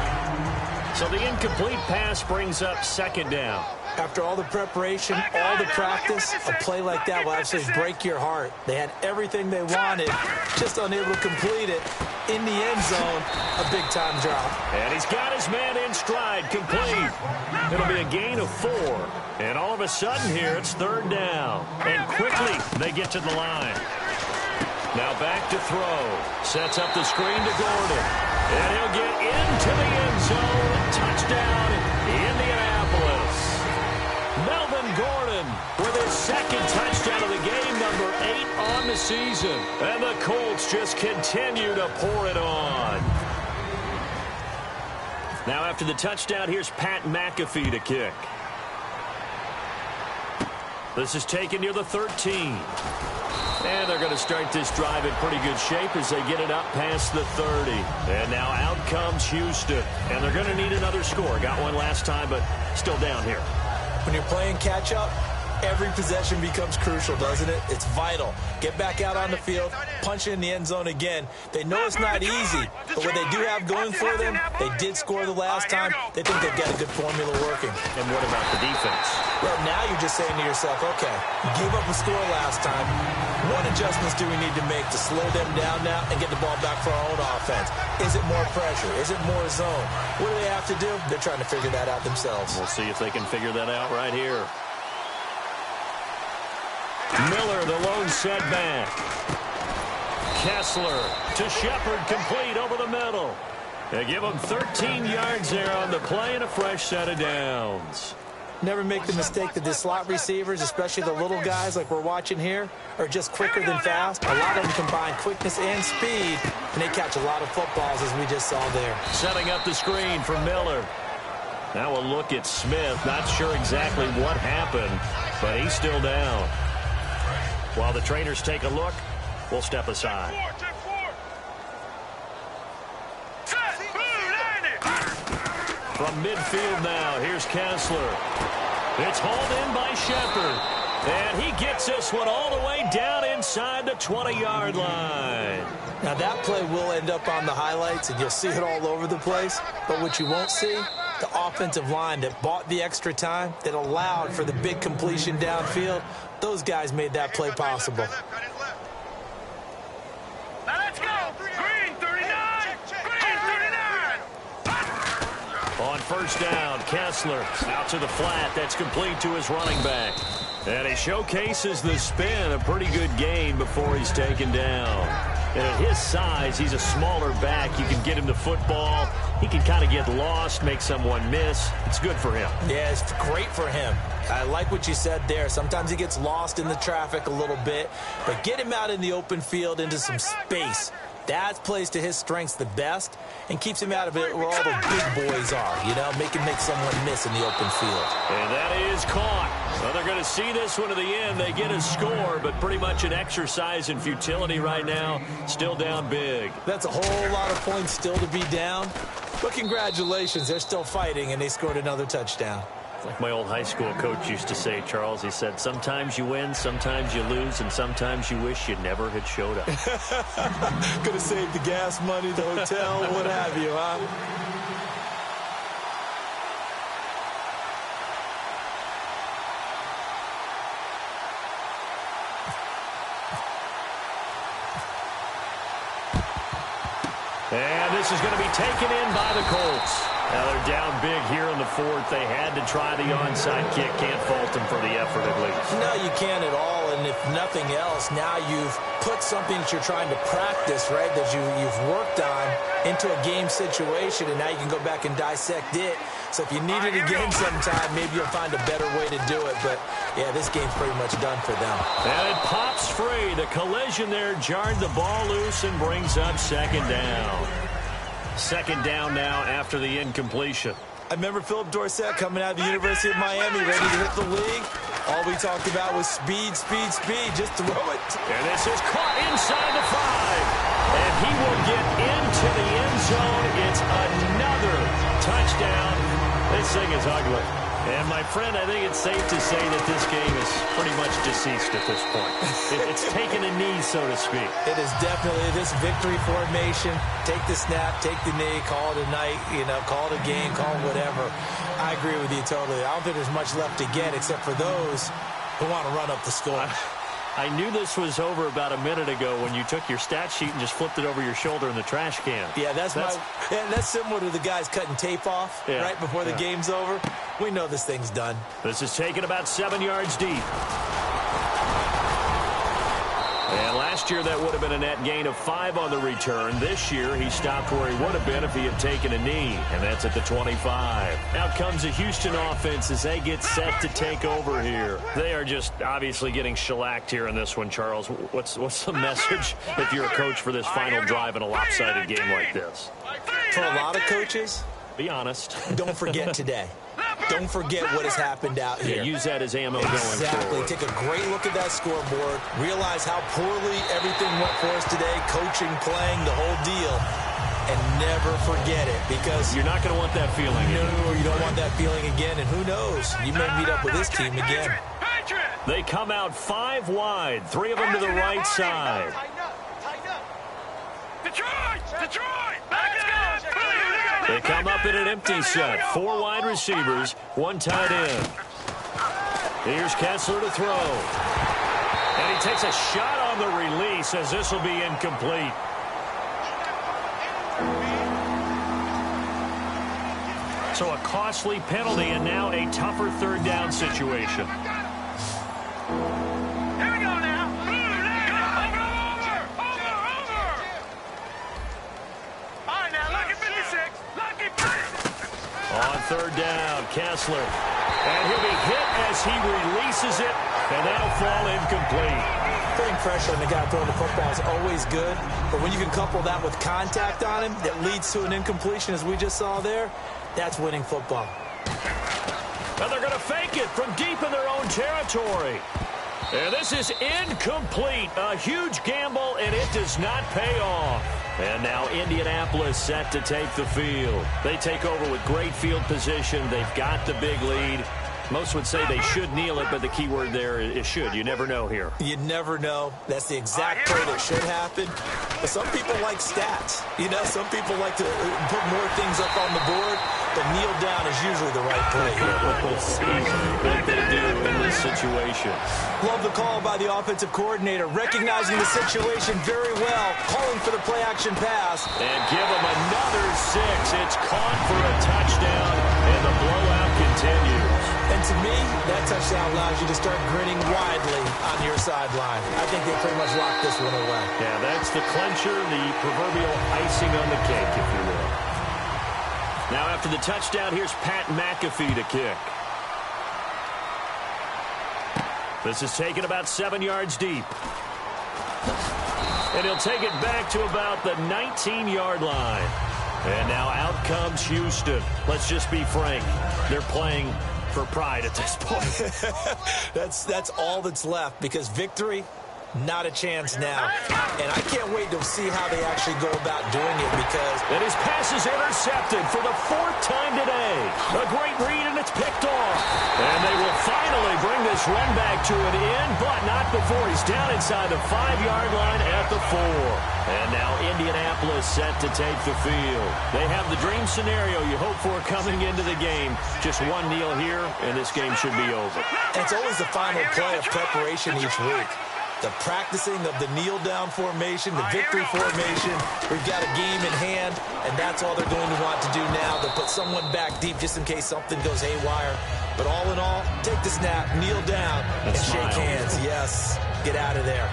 So the incomplete pass brings up second down. After all the preparation, all the practice, a play like that will absolutely break your heart. They had everything they wanted, just unable to complete it. In the end zone, a big-time drop. And he's got his man in stride, complete. It'll be a gain of 4. And all of a sudden here, it's third down. And quickly, they get to the line. Now back to throw. Sets up the screen to Gordon. And he'll get into the end zone. Touchdown, Indianapolis. Melvin Gordon with his second touchdown of the game, number 8 on the season. And the Colts just continue to pour it on. Now after the touchdown, here's Pat McAfee to kick. This is taken near the 13. And they're going to start this drive in pretty good shape as they get it up past the 30. And now out comes Houston. And they're going to need another score. Got one last time, but still down here. When you're playing catch-up, every possession becomes crucial, doesn't it? It's vital. Get back out on the field, punch it in the end zone again. They know it's not easy, but what they do have going for them, they did score the last time. They think they've got a good formula working. And what about the defense? Well, now you're just saying to yourself, okay, gave up a score last time. What adjustments do we need to make to slow them down now and get the ball back for our own offense? Is it more pressure? Is it more zone? What do they have to do? They're trying to figure that out themselves. We'll see if they can figure that out right here. Miller, the lone setback. Kessler to Shepard, complete over the middle. They give him 13 yards there on the play and a fresh set of downs. Never make the mistake that the slot receivers, especially the little guys like we're watching here, are just quicker than fast. A lot of them combine quickness and speed, and they catch a lot of footballs, as we just saw there. Setting up the screen for Miller. Now a look at Smith. Not sure exactly what happened, but he's still down. While the trainers take a look, we'll step aside. From midfield now, here's Kessler. It's hauled in by Shepard. And he gets this one all the way down inside the 20-yard line. Now that play will end up on the highlights, and you'll see it all over the place. But what you won't see, the offensive line that bought the extra time, that allowed for the big completion downfield, those guys made that play possible. Now let's go. Green 39. Green 39. On first down, Kessler out to the flat. That's complete to his running back. And he showcases the spin. A pretty good gain before he's taken down. And at his size, he's a smaller back. You can get him the football. He can kind of get lost, make someone miss. It's good for him. Yeah, it's great for him. I like what you said there. Sometimes he gets lost in the traffic a little bit, but get him out in the open field into some space. That plays to his strengths the best and keeps him out of it where all the big boys are, you know, make someone miss in the open field. And that is caught. Well, they're going to see this one to the end. They get a score, but pretty much an exercise in futility right now. Still down big. That's a whole lot of points still to be down. But congratulations, they're still fighting, and they scored another touchdown. Like my old high school coach used to say, Charles, he said, sometimes you win, sometimes you lose, and sometimes you wish you never had showed up. Could have saved the gas money, the hotel, what have you, huh? And this is going to be taken in by the Colts. Now they're down big here in the fourth. They had to try the onside kick. Can't fault them for the effort at least. No, you can't at all. And if nothing else, now you've put something that you're trying to practice, right, that you've worked on into a game situation, and now you can go back and dissect it. So if you need it again sometime, maybe you'll find a better way to do it. But, yeah, this game's pretty much done for them. And it pops free. The collision there jarred the ball loose and brings up second down. Second down now after the incompletion. I remember Philip Dorsett coming out of the University of Miami ready to hit the league. All we talked about was speed, speed, speed. Just throw it. And this is caught inside the 5. And he will get into the end zone. It's another touchdown. This thing is ugly. And, my friend, I think it's safe to say that this game is pretty much deceased at this point. It's taken a knee, so to speak. It is definitely this victory formation. Take the snap, take the knee, call it a night, call it a game, call it whatever. I agree with you totally. I don't think there's much left to get except for those who want to run up the score. I knew this was over about a minute ago when you took your stat sheet and just flipped it over your shoulder in the trash can. Yeah, that's similar to the guys cutting tape off right before the game's over. We know this thing's done. This is taken about 7 yards deep. And last year that would have been a net gain of 5 on the return. This year he stopped where he would have been if he had taken a knee, and that's at the 25. Out comes the Houston offense as they get set to take over here. They are just obviously getting shellacked here in this one, Charles. What's the message if you're a coach for this final drive in a lopsided game like this? For a lot of coaches, be honest. Don't forget today. Don't forget what has happened out here. Yeah, use that as ammo going forward. Exactly. Take a great look at that scoreboard. Realize how poorly everything went for us today. Coaching, playing, the whole deal. And never forget it, because you're not going to want that feeling. No, you don't want that feeling again. And who knows? You may meet up with this team again. They come out 5 wide. 3 of them to the right side. Detroit! They come up in an empty set. 4 wide receivers, 1 tight end. Here's Kessler to throw. And he takes a shot on the release as this will be incomplete. So a costly penalty and now a tougher third down situation. Here we go now. Over. All right, now, lucky 56. Lucky 56. On third down, Kessler. And he'll be hit as he releases it, and that'll fall incomplete. Putting pressure on the guy throwing the football is always good, but when you can couple that with contact on him that leads to an incompletion, as we just saw there, that's winning football. And they're going to fake it from deep in their own territory. And this is incomplete. A huge gamble, and it does not pay off. And now Indianapolis set to take the field. They take over with great field position. They've got the big lead. Most would say they should kneel it, but the key word there is should. You never know here. You never know. That's the exact play that should happen. But some people like stats. Some people like to put more things up on the board, but kneel down is usually the right play here. We'll see what they do in this situation. Love the call by the offensive coordinator, recognizing the situation very well, calling for the play-action pass. And give them another 6. It's caught for a touchdown, and the blowout continues. And to me, that touchdown allows you to start grinning widely on your sideline. I think they pretty much locked this one away. Yeah, that's the clincher, the proverbial icing on the cake, if you will. Now after the touchdown, here's Pat McAfee to kick. This is taken about 7 yards deep. And he'll take it back to about the 19-yard line. And now out comes Houston. Let's just be frank. They're playing for pride at this point. That's all that's left, because victory, not a chance now. And I can't wait to see how they actually go about doing it, because... And his pass is intercepted for the 4th time today. A great read, and it's picked off. And they will finally bring this run back to an end, but not before he's down inside the 5-yard line at the 4. And now Indianapolis set to take the field. They have the dream scenario you hope for coming into the game. Just one kneel here, and this game should be over. And it's always the final play of preparation each week. the practicing of the kneel-down formation, the victory formation. We've got a game in hand, and that's all they're going to want to do now. They'll put someone back deep just in case something goes haywire. But all in all, take the snap, kneel down, and shake hands. Yes, get out of there.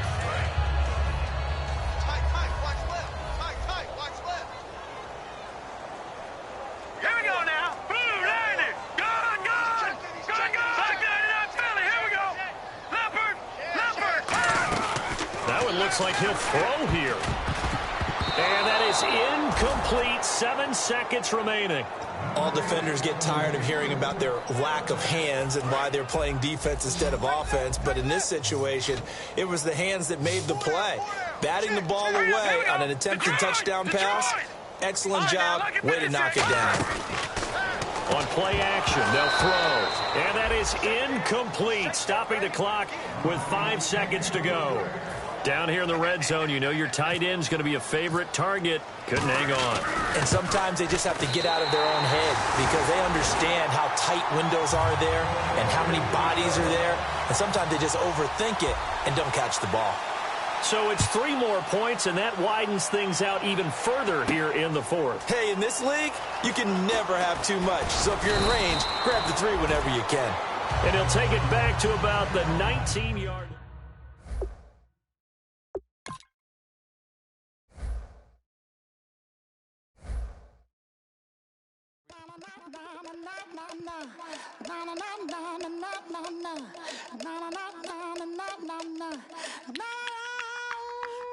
Looks like he'll throw here. And that is incomplete. 7 seconds remaining. All defenders get tired of hearing about their lack of hands and why they're playing defense instead of offense. But in this situation, it was the hands that made the play. Batting the ball away on an attempted touchdown pass. Excellent job. Way to knock it down. On play action, they'll throw. And that is incomplete. Stopping the clock with 5 seconds to go. Down here in the red zone, you know your tight end's going to be a favorite target. Couldn't hang on. And sometimes they just have to get out of their own head because they understand how tight windows are there and how many bodies are there. And sometimes they just overthink it and don't catch the ball. So it's 3 more points, and that widens things out even further here in the fourth. Hey, in this league, you can never have too much. So if you're in range, grab the 3 whenever you can. And he'll take it back to about the 19-yard.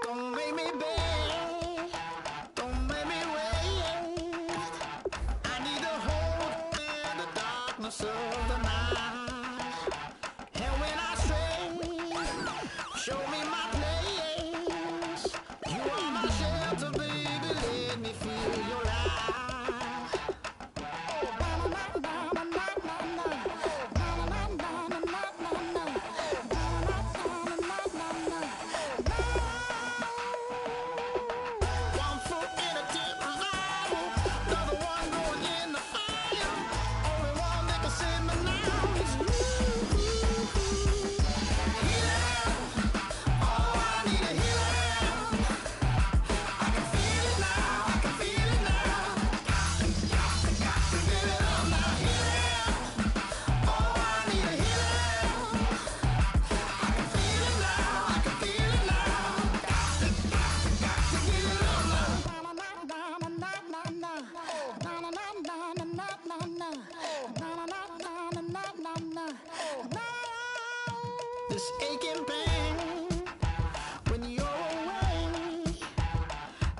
Don't make me beg, don't make me wait. I need a hold in the darkness of the night. And when I stray, show me my place. You are my shelter, baby, let me feel your light. This aching pain when you're away,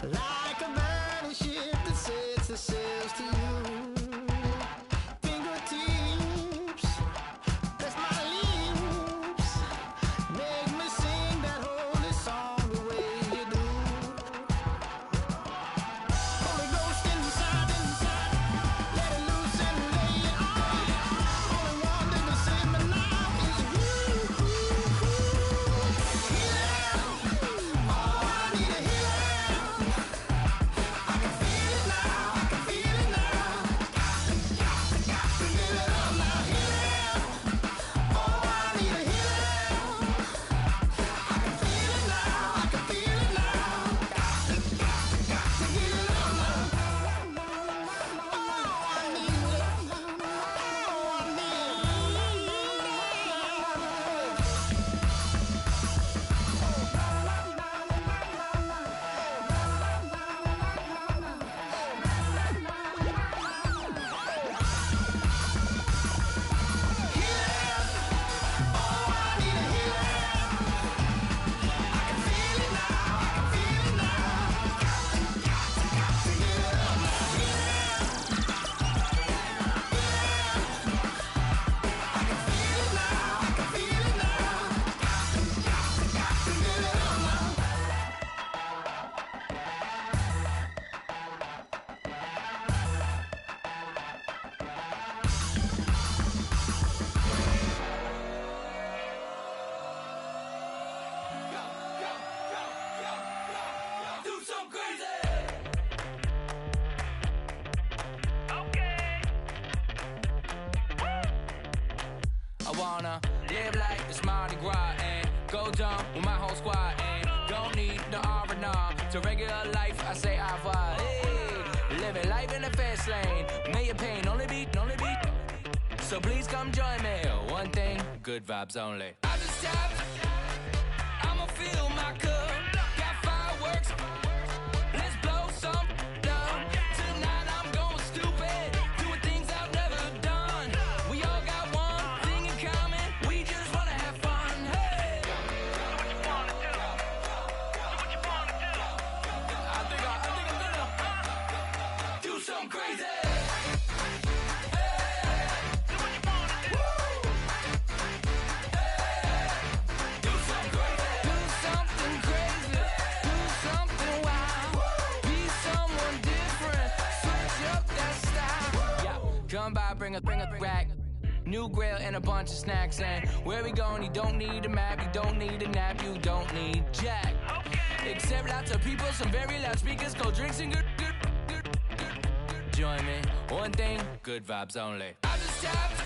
like a burning ship that sets the sails to you. Fingertips press my lips, make me sing that holy song the way you do. Holy Ghost inside, let it loose and lay it on. Only one that can save me now is you. I wanna live like it's Mardi Gras and Go dumb with my whole squad and don't need no R&R. To regular life, I say au revoir. Hey, living life in the fast lane. May your pain only be. So please come join me. One thing, good vibes only. I just tapped. I'ma fill my cup. Got fireworks. Let's blow some down. Tonight I'm going stupid. Doing things I've never done. We all got one thing in common. We just wanna have fun. Hey. Do what you wanna do. Do what you wanna do. I think I'm gonna do something crazy. Come by, bring a rack. New grill and a bunch of snacks. And where we going, you don't need a map. You don't need a nap. You don't need jack. Except lots of people, some very loud speakers, cold drinks and good. Join me. One thing, good vibes only. I just tapped.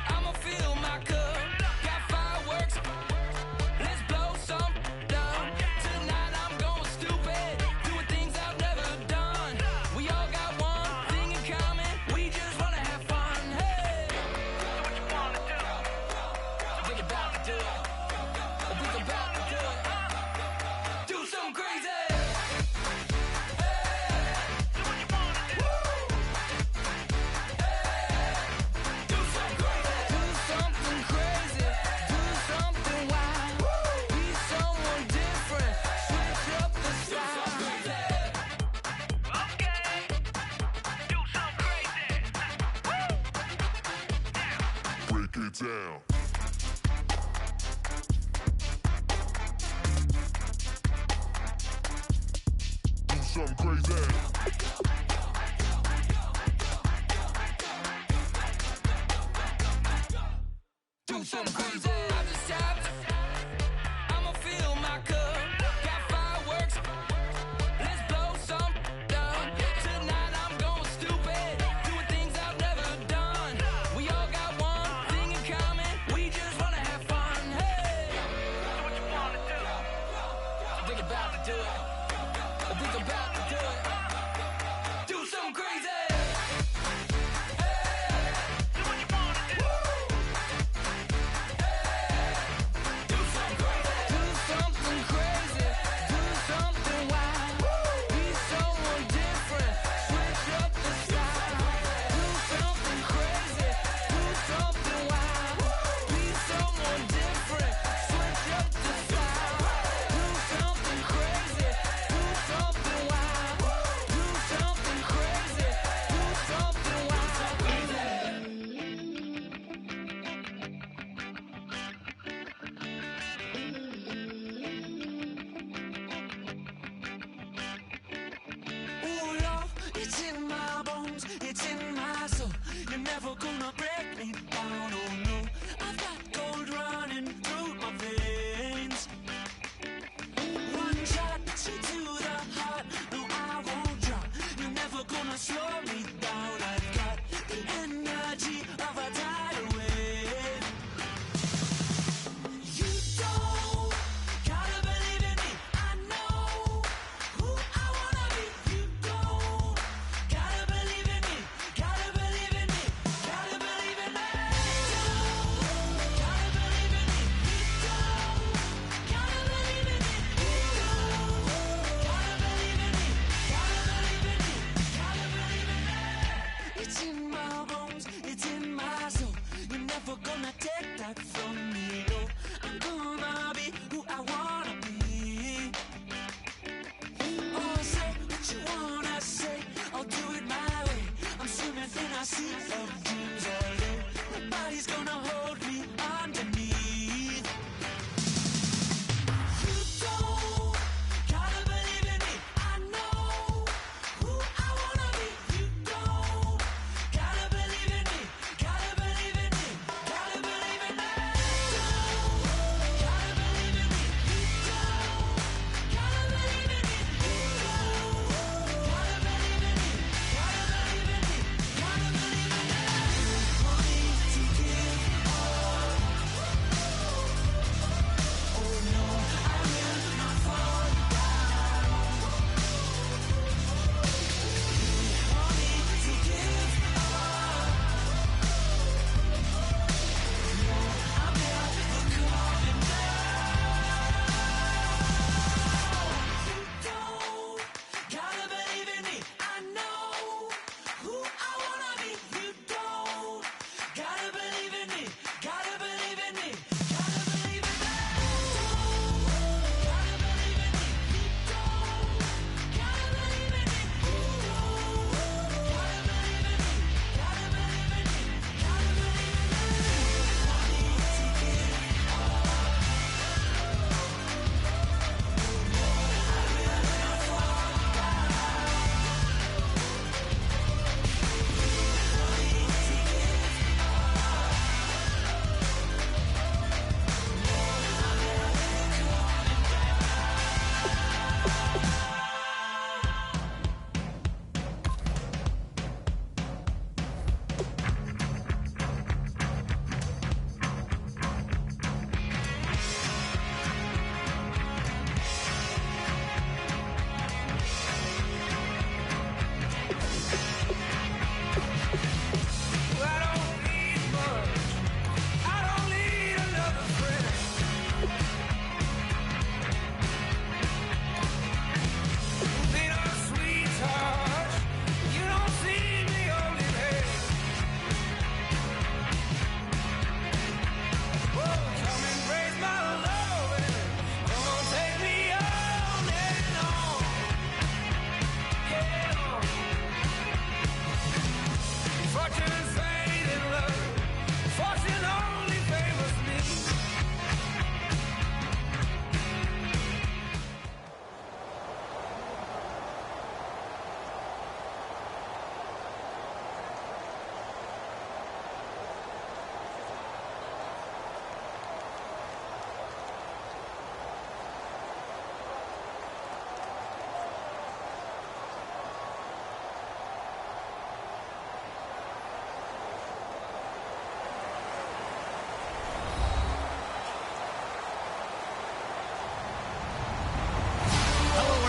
I'ma fill my cup. Got fireworks. Let's blow some down. Tonight I'm going stupid. Doing things I've never done. We all got one thing in common. We just wanna have fun. Hey. Do what you wanna do. Think about to do it. Think about to do it. Do something crazy. Down. Do something crazy. Do something crazy. I just tapped. I'ma fill my cup. Got fireworks. Let's blow some down. Tonight I'm going stupid. Doing things I've never done. We all got one thing in common. We just wanna have fun. Hey. Do what you wanna do. Think about to do it. Think about to do it.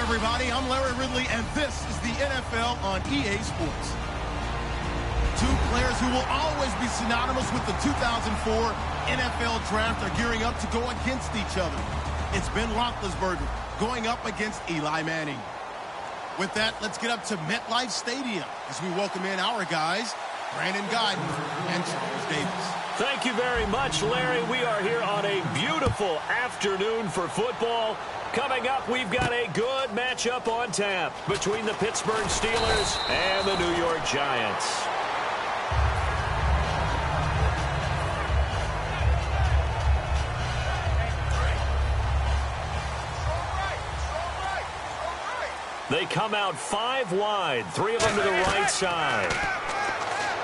everybody. I'm Larry Ridley, and this is the NFL on EA Sports. Two players who will always be synonymous with the 2004 NFL Draft are gearing up to go against each other. It's Ben Roethlisberger going up against Eli Manning. With that, let's get up to MetLife Stadium as we welcome in our guys, Brandon Guyton and Charles Davis. Thank you very much, Larry. We are here on a beautiful afternoon for football. Coming up, we've got a good matchup on tap between the Pittsburgh Steelers and the New York Giants. They come out 5 wide, 3 of them to the right side.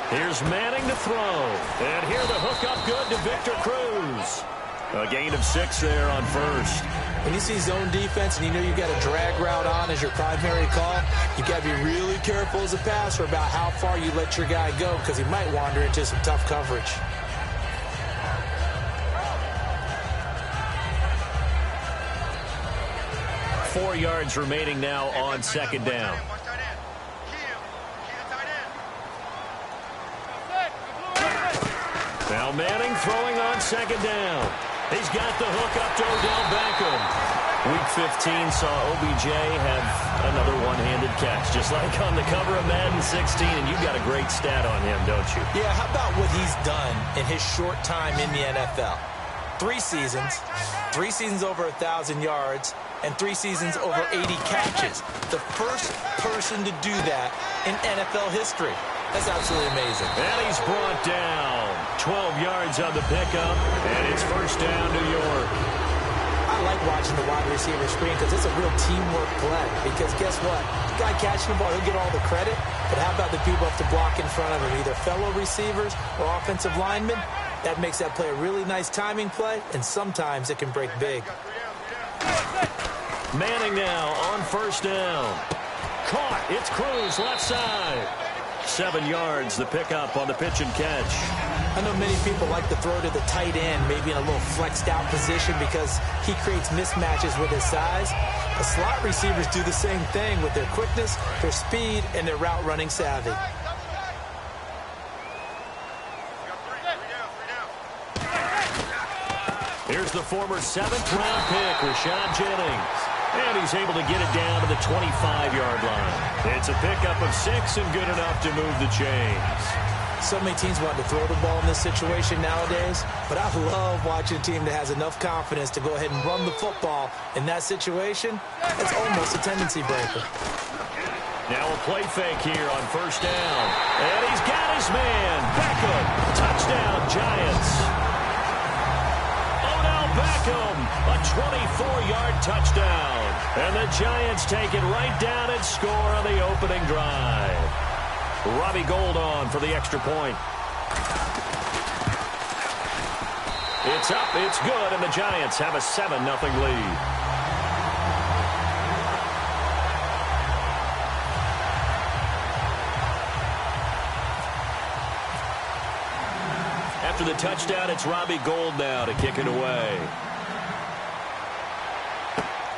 Here's Manning to throw. And here the hook up good to Victor Cruz. A gain of 6 there on first. When you see zone defense and you know you got a drag route on as your primary call, you got to be really careful as a passer about how far you let your guy go because he might wander into some tough coverage. Four yards remaining now on second down. Now Manning throwing on second down. He's got the hook up to Odell Beckham. Week 15 saw OBJ have another one-handed catch, just like on the cover of Madden 16, and you've got a great stat on him, don't you? Yeah, how about what he's done in his short time in the NFL? 3 seasons over 1,000 yards, and 3 seasons over 80 catches. The first person to do that in NFL history. That's absolutely amazing. And he's brought down. 12 yards on the pickup, and it's first down, New York. I like watching the wide receiver screen because it's a real teamwork play. Because guess what? The guy catching the ball, he'll get all the credit. But how about the people have to block in front of him, either fellow receivers or offensive linemen? That makes that play a really nice timing play, and sometimes it can break big. Manning now on first down. Caught. It's Cruz, left side. 7 yards, the pickup on the pitch and catch. I know many people like to throw to the tight end, maybe in a little flexed out position because he creates mismatches with his size. The slot receivers do the same thing with their quickness, their speed, and their route running savvy. Here's the former 7th-round pick, Rashad Jennings. And he's able to get it down to the 25-yard line. It's a pickup of 6 and good enough to move the chains. So many teams want to throw the ball in this situation nowadays, but I love watching a team that has enough confidence to go ahead and run the football in that situation. It's almost a tendency breaker. Now a play fake here on first down. And he's got his man. Beckham. Touchdown, Giants. Odell Beckham, a 24-yard touchdown. And the Giants take it right down and score on the opening drive. Robbie Gould on for the extra point. It's up, it's good, and the Giants have a 7-0 lead. After the touchdown, it's Robbie Gould now to kick it away.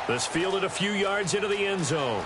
This fielded a few yards into the end zone.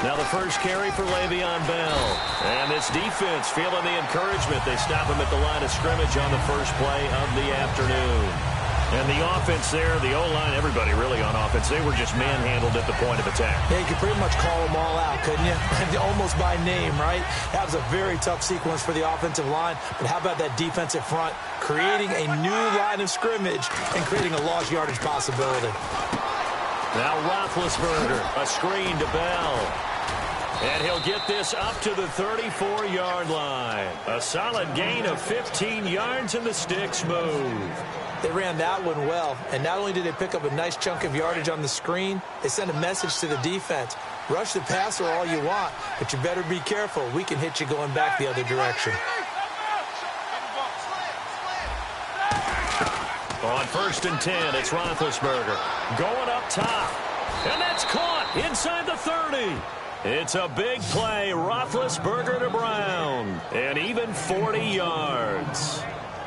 Now the first carry for Le'Veon Bell. And this defense feeling the encouragement. They stop him at the line of scrimmage on the first play of the afternoon. And the offense there, the O-line, everybody really on offense, they were just manhandled at the point of attack. Yeah, you could pretty much call them all out, couldn't you? Almost by name, right? That was a very tough sequence for the offensive line. But how about that defensive front creating a new line of scrimmage and creating a lost yardage possibility? Now Roethlisberger, a screen to Bell. And he'll get this up to the 34-yard line. A solid gain of 15 yards and the sticks move. They ran that one well, and not only did they pick up a nice chunk of yardage on the screen, they sent a message to the defense. Rush the passer all you want, but you better be careful. We can hit you going back the other direction. On 1st and 10, it's Roethlisberger going up top. And that's caught inside the 30. It's a big play. Roethlisberger to Brown. And even 40 yards.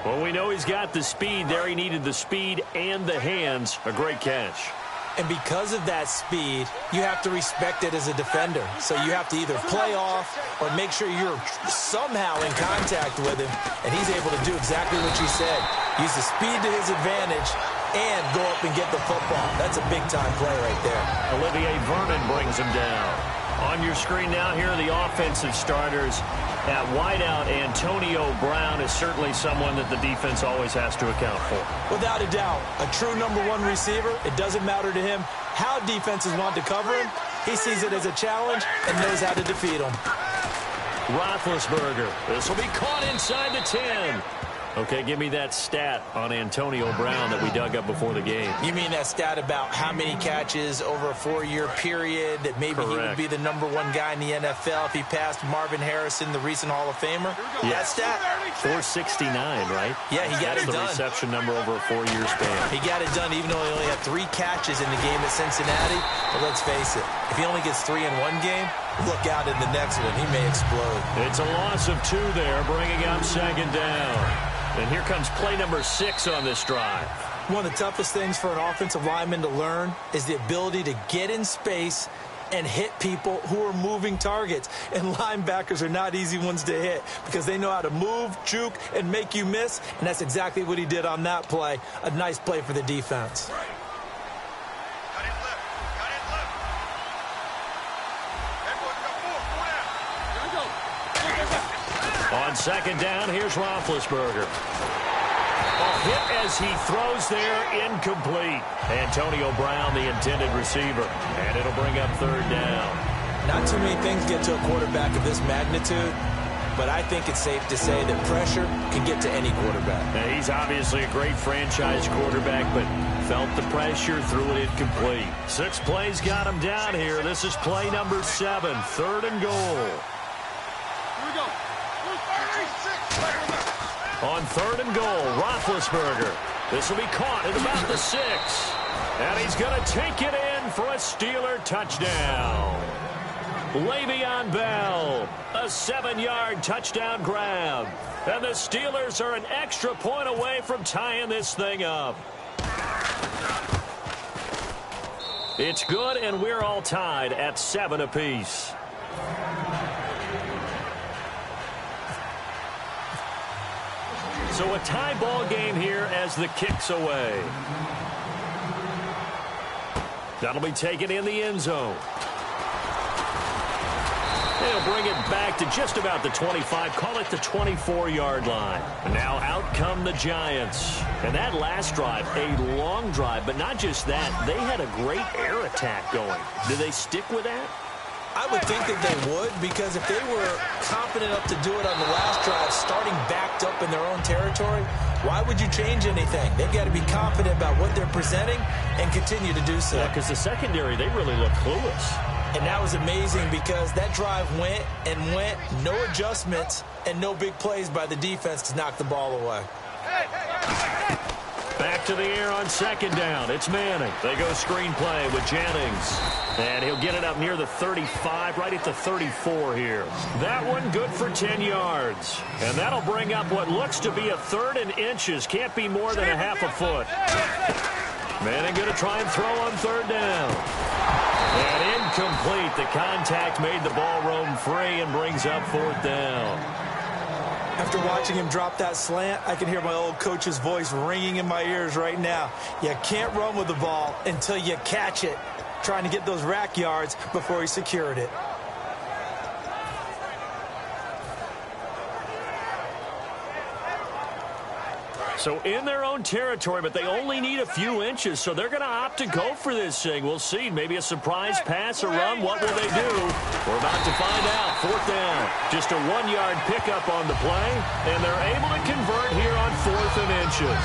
Well, we know he's got the speed there. He needed the speed and the hands. A great catch. And because of that speed, you have to respect it as a defender. So you have to either play off or make sure you're somehow in contact with him, and he's able to do exactly what you said. Use the speed to his advantage and go up and get the football. That's a big-time play right there. Olivier Vernon brings him down. On your screen now, here are the offensive starters. At wideout, Antonio Brown is certainly someone that the defense always has to account for. Without a doubt, a true #1 receiver. It doesn't matter to him how defenses want to cover him. He sees it as a challenge and knows how to defeat them. Roethlisberger. This will be caught inside the 10. Okay, give me that stat on Antonio Brown that we dug up before the game. You mean that stat about how many catches over a 4-year period, that maybe Correct. he would be the #1 guy in the NFL if he passed Marvin Harrison, the recent Hall of Famer? Yeah. That stat? 469, right? Yeah, he got it done. That's the reception number over a 4-year span. He got it done even though he only had 3 catches in the game at Cincinnati. But let's face it, if he only gets 3 in one game, look out in the next one. He may explode. It's a loss of 2 there, bringing up 2nd down. And here comes play number 6 on this drive. One of the toughest things for an offensive lineman to learn is the ability to get in space and hit people who are moving targets. And linebackers are not easy ones to hit because they know how to move, juke, and make you miss. And that's exactly what he did on that play. A nice play for the defense. On 2nd down, here's Roethlisberger. Hit as he throws there, incomplete. Antonio Brown, the intended receiver. And it'll bring up 3rd down. Not too many things get to a quarterback of this magnitude, but I think it's safe to say that pressure can get to any quarterback. Now, he's obviously a great franchise quarterback, but felt the pressure, threw it incomplete. 6 plays got him down here. This is play number 7, 3rd and goal. Here we go. On 3rd and goal, Roethlisberger. This will be caught at about the 6. And he's going to take it in for a Steeler touchdown. Le'Veon Bell, a 7-yard touchdown grab. And the Steelers are an extra point away from tying this thing up. It's good, and we're all tied at 7 apiece. So a tie ball game here as the kick's away. That'll be taken in the end zone. They'll bring it back to just about the 25, call it the 24-yard line. Now out come the Giants. And that last drive, a long drive, but not just that, they had a great air attack going. Do they stick with that? I would think that they would, because if they were confident enough to do it on the last drive, starting backed up in their own territory, why would you change anything? They've got to be confident about what they're presenting and continue to do so. Yeah, because the secondary, they really look clueless. And that was amazing because that drive went and went, no adjustments, and no big plays by the defense to knock the ball away. Back to the air on 2nd down. It's Manning. They go screen play with Jennings. And he'll get it up near the 35, right at the 34 here. That one good for 10 yards. And that'll bring up what looks to be a 3rd and inches. Can't be more than a half a foot. Manning going to try and throw on 3rd down. And incomplete. The contact made the ball roam free and brings up 4th down. After watching him drop that slant, I can hear my old coach's voice ringing in my ears right now. You can't run with the ball until you catch it. Trying to get those rack yards before he secured it. So in their own territory, but they only need a few inches, so they're going to opt to go for this thing. We'll see. Maybe a surprise pass or run. What will they do? We're about to find out. 4th down. Just a 1-yard pickup on the play, and they're able to convert here on 4th and inches.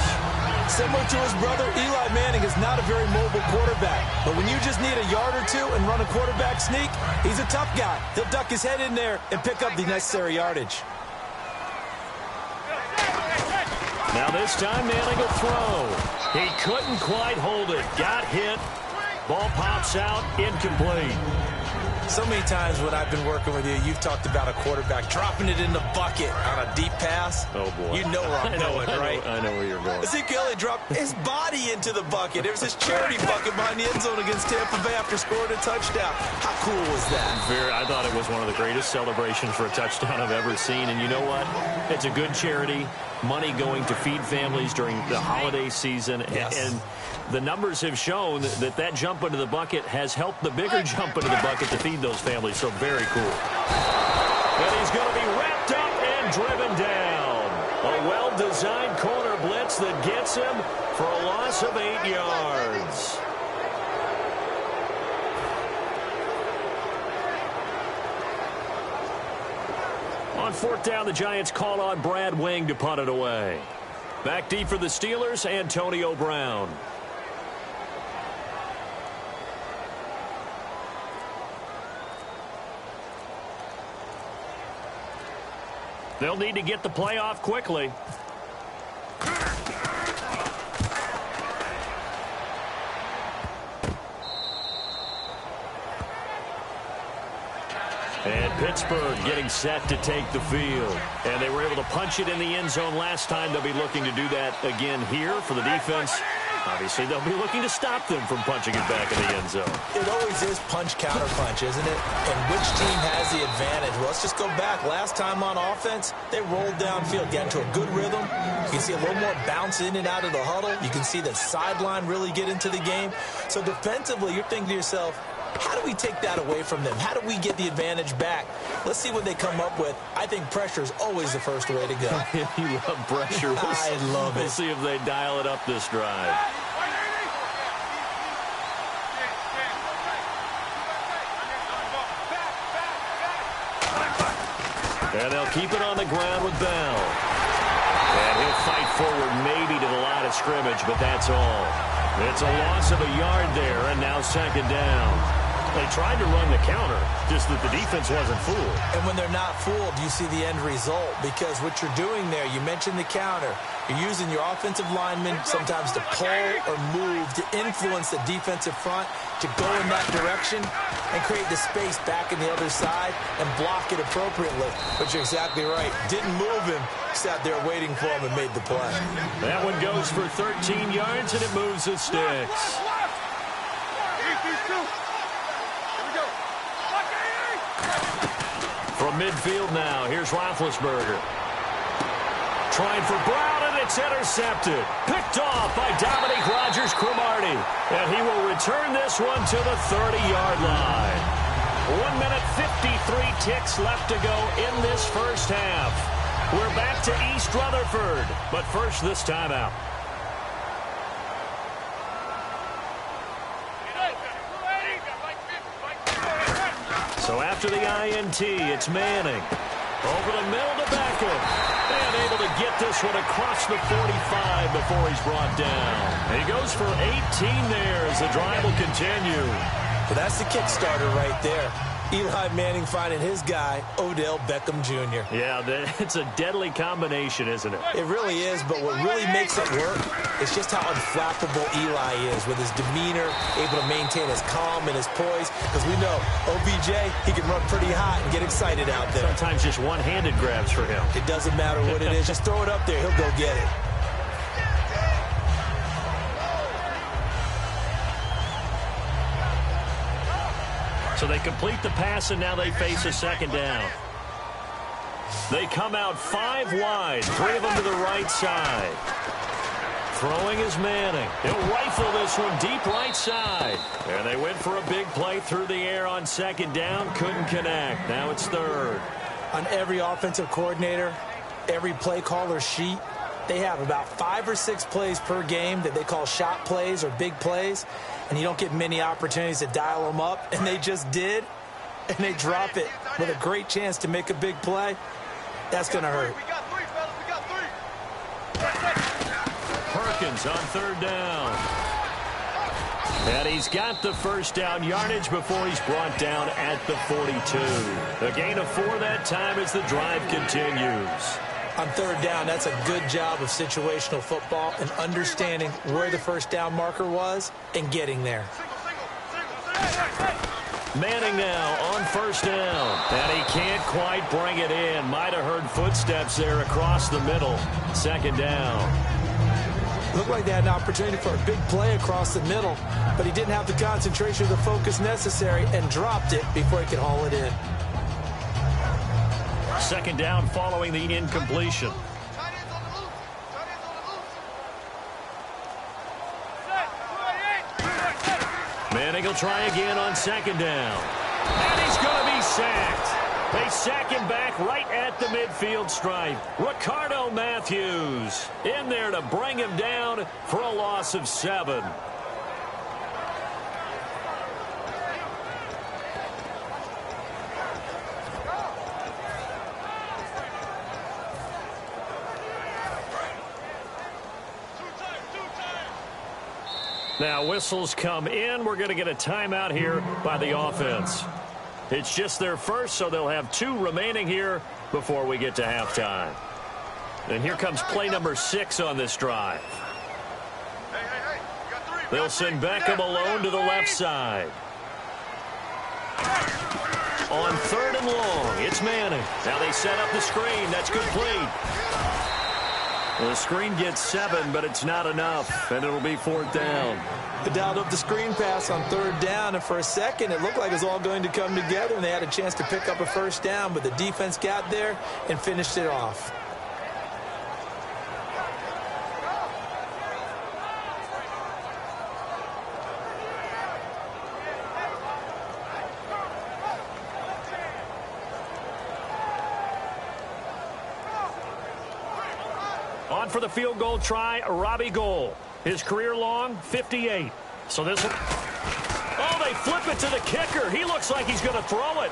Similar to his brother, Eli Manning is not a very mobile quarterback. But when you just need a yard or two and run a quarterback sneak, he's a tough guy. He'll duck his head in there and pick up the necessary yardage. Now this time Manning will throw. He couldn't quite hold it. Got hit. Ball pops out. Incomplete. So many times when I've been working with you, you've talked about a quarterback dropping it in the bucket on a deep pass. Oh, boy. You know where I'm going, right? I know where you're going. Ezekiel dropped his body into the bucket. It was his charity bucket behind the end zone against Tampa Bay after scoring a touchdown. How cool was that? I thought it was one of the greatest celebrations for a touchdown I've ever seen. And you know what? It's a good charity. Money going to feed families during the holiday season. Yes. And the numbers have shown that jump into the bucket has helped the bigger jump into the bucket to feed those families. So very cool. And he's going to be wrapped up and driven down. A well-designed corner blitz that gets him for a loss of 8 yards. On fourth down, the Giants call on Brad Wing to punt it away. Back deep for the Steelers, Antonio Brown. They'll need to get the play off quickly. And Pittsburgh getting set to take the field. And they were able to punch it in the end zone last time. They'll be looking to do that again here for the defense. Obviously, they'll be looking to stop them from punching it back in the end zone. It always is punch-counter-punch, isn't it? And which team has the advantage? Well, let's just go back. Last time on offense, they rolled downfield, got into a good rhythm. You can see a little more bounce in and out of the huddle. You can see the sideline really get into the game. So defensively, you're thinking to yourself, how do we take that away from them? How do we get the advantage back? Let's see what they come up with. I think pressure is always the first way to go. You love pressure. I love it. We'll see if they dial it up this drive. And they'll keep it on the ground with Bell. And he'll fight forward maybe to the line of scrimmage, but that's all. It's a loss of a yard there, and now second down. They tried to run the counter, just that the defense wasn't fooled. And when they're not fooled, you see the end result. Because what you're doing there, you mentioned the counter. You're using your offensive linemen sometimes to pull or move to influence the defensive front to go in that direction and create the space back in the other side and block it appropriately. But you're exactly right. Didn't move him. Sat there waiting for him and made the play. That one goes for 13 yards, and it moves the sticks. From midfield now, here's Roethlisberger. Trying for Brown, and it's intercepted. Picked off by Dominique Rodgers-Cromartie. And he will return this one to the 30-yard line. 1 minute, 53 ticks left to go in this first half. We're back to East Rutherford, but first this timeout. So after the INT, it's Manning. Over the middle to Beckham. And able to get this one across the 45 before he's brought down. He goes for 18 there as the drive will continue. Well, that's the Kickstarter right there. Eli Manning finding his guy, Odell Beckham Jr. Yeah, it's a deadly combination, isn't it? It really is, but what really makes it work is just how unflappable Eli is with his demeanor, able to maintain his calm and his poise. Because we know, OBJ, he can run pretty hot and get excited out there. Sometimes just one-handed grabs for him. It doesn't matter what it is. Just throw it up there. He'll go get it. So they complete the pass, and now they face a second down. They come out 5 wide, 3 of them to the right side. Throwing is Manning. He'll rifle this one deep right side. And they went for a big play through the air on second down. Couldn't connect. Now it's third. On every offensive coordinator, every play caller sheet, they have about 5 or 6 plays per game that they call shot plays or big plays. And you don't get many opportunities to dial them up. And they just did. And they drop it with a great chance to make a big play. That's going to hurt. Hurt seconds on third down. And he's got the first down yardage before he's brought down at the 42. A gain of 4 that time as the drive continues. On third down, that's a good job of situational football and understanding where the first down marker was and getting there. Manning now on first down. And he can't quite bring it in. Might have heard footsteps there across the middle. Second down. Looked like they had an opportunity for a big play across the middle, but he didn't have the concentration or the focus necessary and dropped it before he could haul it in. Second down following the incompletion. Manning will try again on second down. And he's going to be sacked. They sack him back right at the midfield stripe. Ricardo Matthews in there to bring him down for a loss of 7. Now whistles come in. We're going to get a timeout here by the offense. It's just their first, so they'll have 2 remaining here before we get to halftime. And here comes play number 6 on this drive. They'll send Beckham alone to the left side. On third and long, it's Manning. Now they set up the screen. That's complete. The screen gets 7, but it's not enough, and it'll be 4th down. They dialed up the screen pass on third down, and for a second it looked like it was all going to come together, and they had a chance to pick up a first down, but the defense got there and finished it off. On for the field goal try, Robbie Gould. His career long, 58. So this will... Oh, they flip it to the kicker. He looks like he's going to throw it.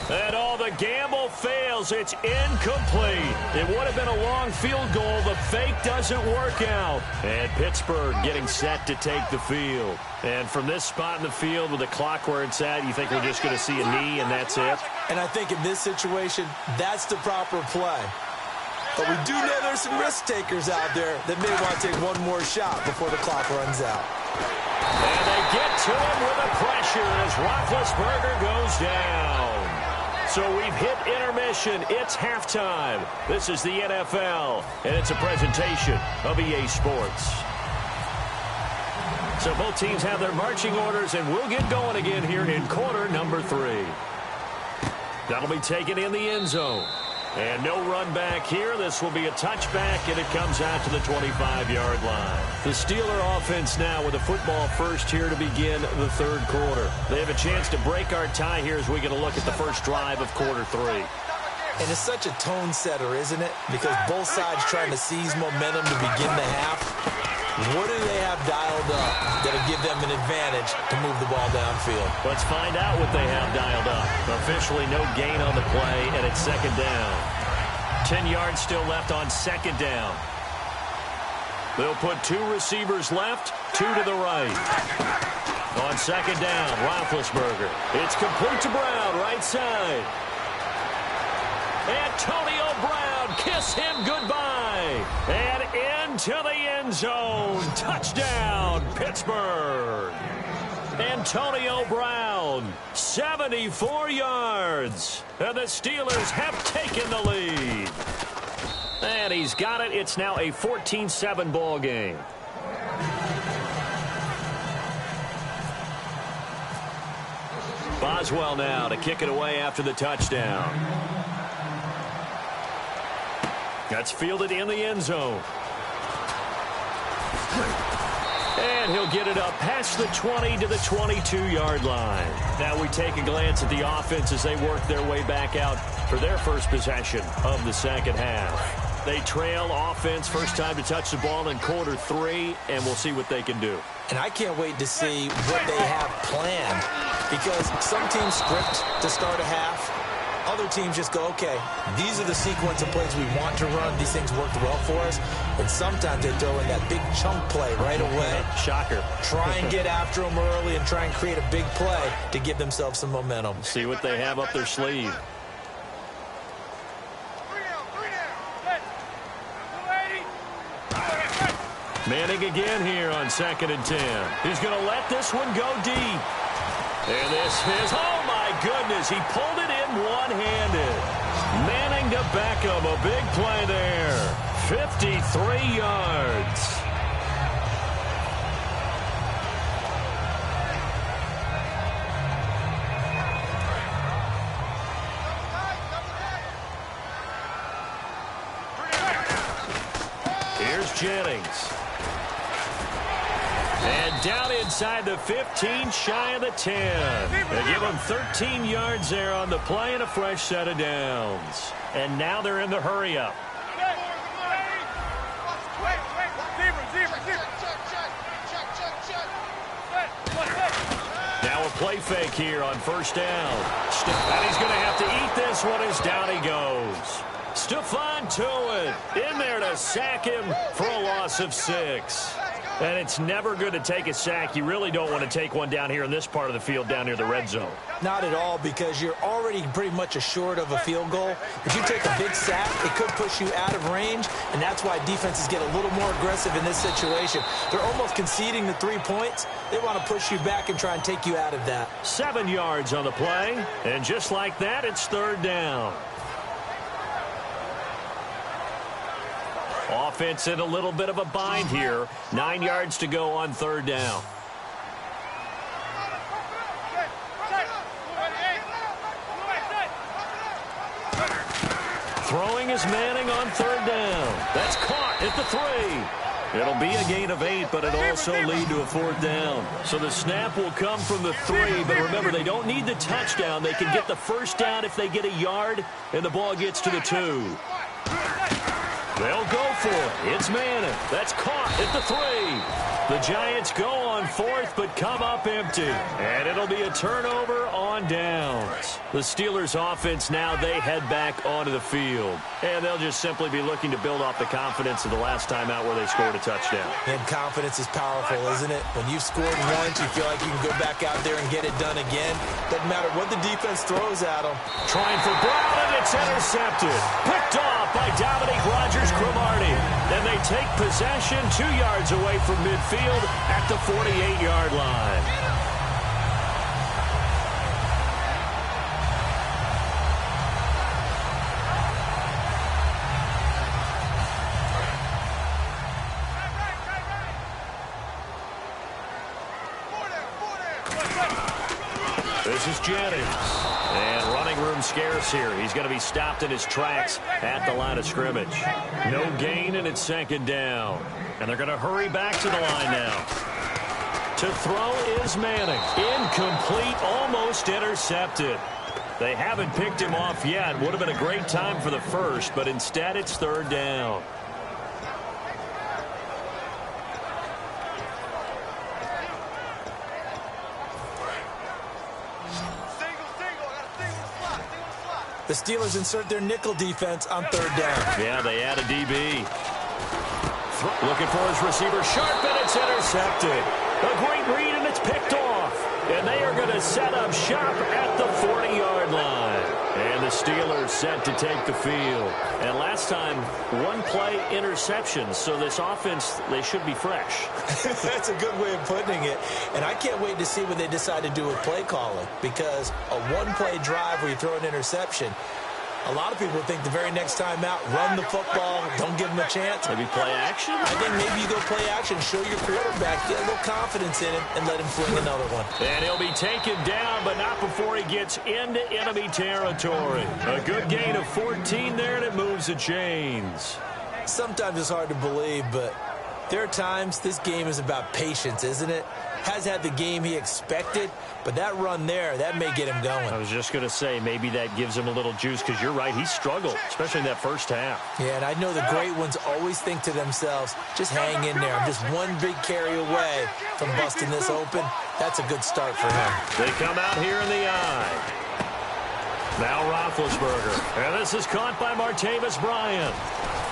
And the gamble fails. It's incomplete. It would have been a long field goal. The fake doesn't work out. And Pittsburgh getting set to take the field. And from this spot in the field with the clock where it's at, you think we're just going to see a knee and that's it? And I think in this situation, that's the proper play. But we do know there's some risk takers out there that may want to take one more shot before the clock runs out. And they get to him with the pressure as Roethlisberger goes down. So we've hit intermission. It's halftime. This is the NFL, and it's a presentation of EA Sports. So both teams have their marching orders, and we'll get going again here in quarter number 3. That'll be taken in the end zone. And no run back here. This will be a touchback, and it comes out to the 25-yard line. The Steeler offense now with a football first here to begin the third quarter. They have a chance to break our tie here as we get a look at the first drive of quarter 3. And it's such a tone setter, isn't it? Because both sides trying to seize momentum to begin the half. What do they have dialed up that'll give them an advantage to move the ball downfield? Let's find out what they have dialed up. Officially no gain on the play, and it's second down. 10 yards still left on second down. They'll put 2 receivers left, 2 to the right. On second down, Roethlisberger. It's complete to Brown, right side. Antonio Brown, kiss him goodbye. And into the end zone. Touchdown, Pittsburgh. Antonio Brown, 74 yards. And the Steelers have taken the lead. And he's got it. It's now a 14-7 ball game. Boswell now to kick it away after the touchdown. That's fielded in the end zone. And he'll get it up past the 20 to the 22-yard line. Now we take a glance at the offense as they work their way back out for their first possession of the second half. They trail offense first time to touch the ball in quarter 3, and we'll see what they can do. And I can't wait to see what they have planned, because some teams script to start a half. other teams just go, okay, these are the sequence of plays we want to run. These things worked well for us. And sometimes they throw in that big chunk play right away. Shocker. Try and get after them early and try and create a big play to give themselves some momentum. See what they have up their sleeve. Manning again here on 2nd and 10. He's going to let this one go deep. And this is, oh my goodness, he pulled it in one-handed. Manning to Beckham, a big play there. 53 yards. Here's Jennings. And down inside the 15, shy of the 10. They give him 13 yards there on the play and a fresh set of downs. And now they're in the hurry-up. Now a play fake here on 1st down. And he's going to have to eat this one as down he goes. Stephon Tuitt in there to sack him for a loss of 6. And it's never good to take a sack. You really don't want to take one down here in this part of the field down near the red zone. Not at all, because you're already pretty much assured of a field goal. If you take a big sack, it could push you out of range, and that's why defenses get a little more aggressive in this situation. They're almost conceding the 3 points. They want to push you back and try and take you out of that. 7 yards on the play, and just like that, it's 3rd down. Offense in a little bit of a bind here. 9 yards to go on 3rd down. Throwing is Manning on 3rd down. That's caught at the 3. It'll be a gain of 8, but it'll also lead to a 4th down. So the snap will come from the 3, but remember, they don't need the touchdown. They can get the 1st down if they get a yard, and the ball gets to the 2. They'll go for it. It's Manning. That's caught at the 3. The Giants go on 4th, but come up empty. And it'll be a turnover on downs. The Steelers' offense now, they head back onto the field. And they'll just simply be looking to build off the confidence of the last time out where they scored a touchdown. And confidence is powerful, isn't it? When you've scored once, you feel like you can go back out there and get it done again. Doesn't matter what the defense throws at them. Trying for Brown, and it's intercepted. Picked off by Dominique Rodgers-Cromartie. And they take possession 2 yards away from midfield at the 48-yard line. This is Jennings. And running room scarce here. He's going to be stopped in his tracks at the line of scrimmage. No gain, and it's 2nd down. And they're going to hurry back to the line now. To throw is Manning. Incomplete, almost intercepted. They haven't picked him off yet. Would have been a great time for the 1st, but instead it's 3rd down. The Steelers insert their nickel defense on 3rd down. Yeah, they add a DB. Looking for his receiver, sharp, and it's intercepted. A great read, and it's picked off. And they are going to set up shop at the 40-yard line. And the Steelers set to take the field. And last time, 1 play interception. So this offense, they should be fresh. That's a good way of putting it. And I can't wait to see what they decide to do with play calling. Because a 1-play drive where you throw an interception, a lot of people think the very next time out, run the football, don't give them a chance. Maybe play action? I think maybe you go play action, show your quarterback, get a little confidence in him, and let him fling another one. And he'll be taken down, but not before he gets into enemy territory. A good gain of 14 there, and it moves the chains. Sometimes it's hard to believe, but there are times this game is about patience, isn't it? Has had the game he expected, but that run there, that may get him going. I was just going to say, maybe that gives him a little juice, because you're right, he struggled, especially in that 1st half. Yeah, and I know the great ones always think to themselves, just hang in there. I'm just one big carry away from busting this open. That's a good start for him. They come out here in the I. Now Roethlisberger. And this is caught by Martavis Bryant.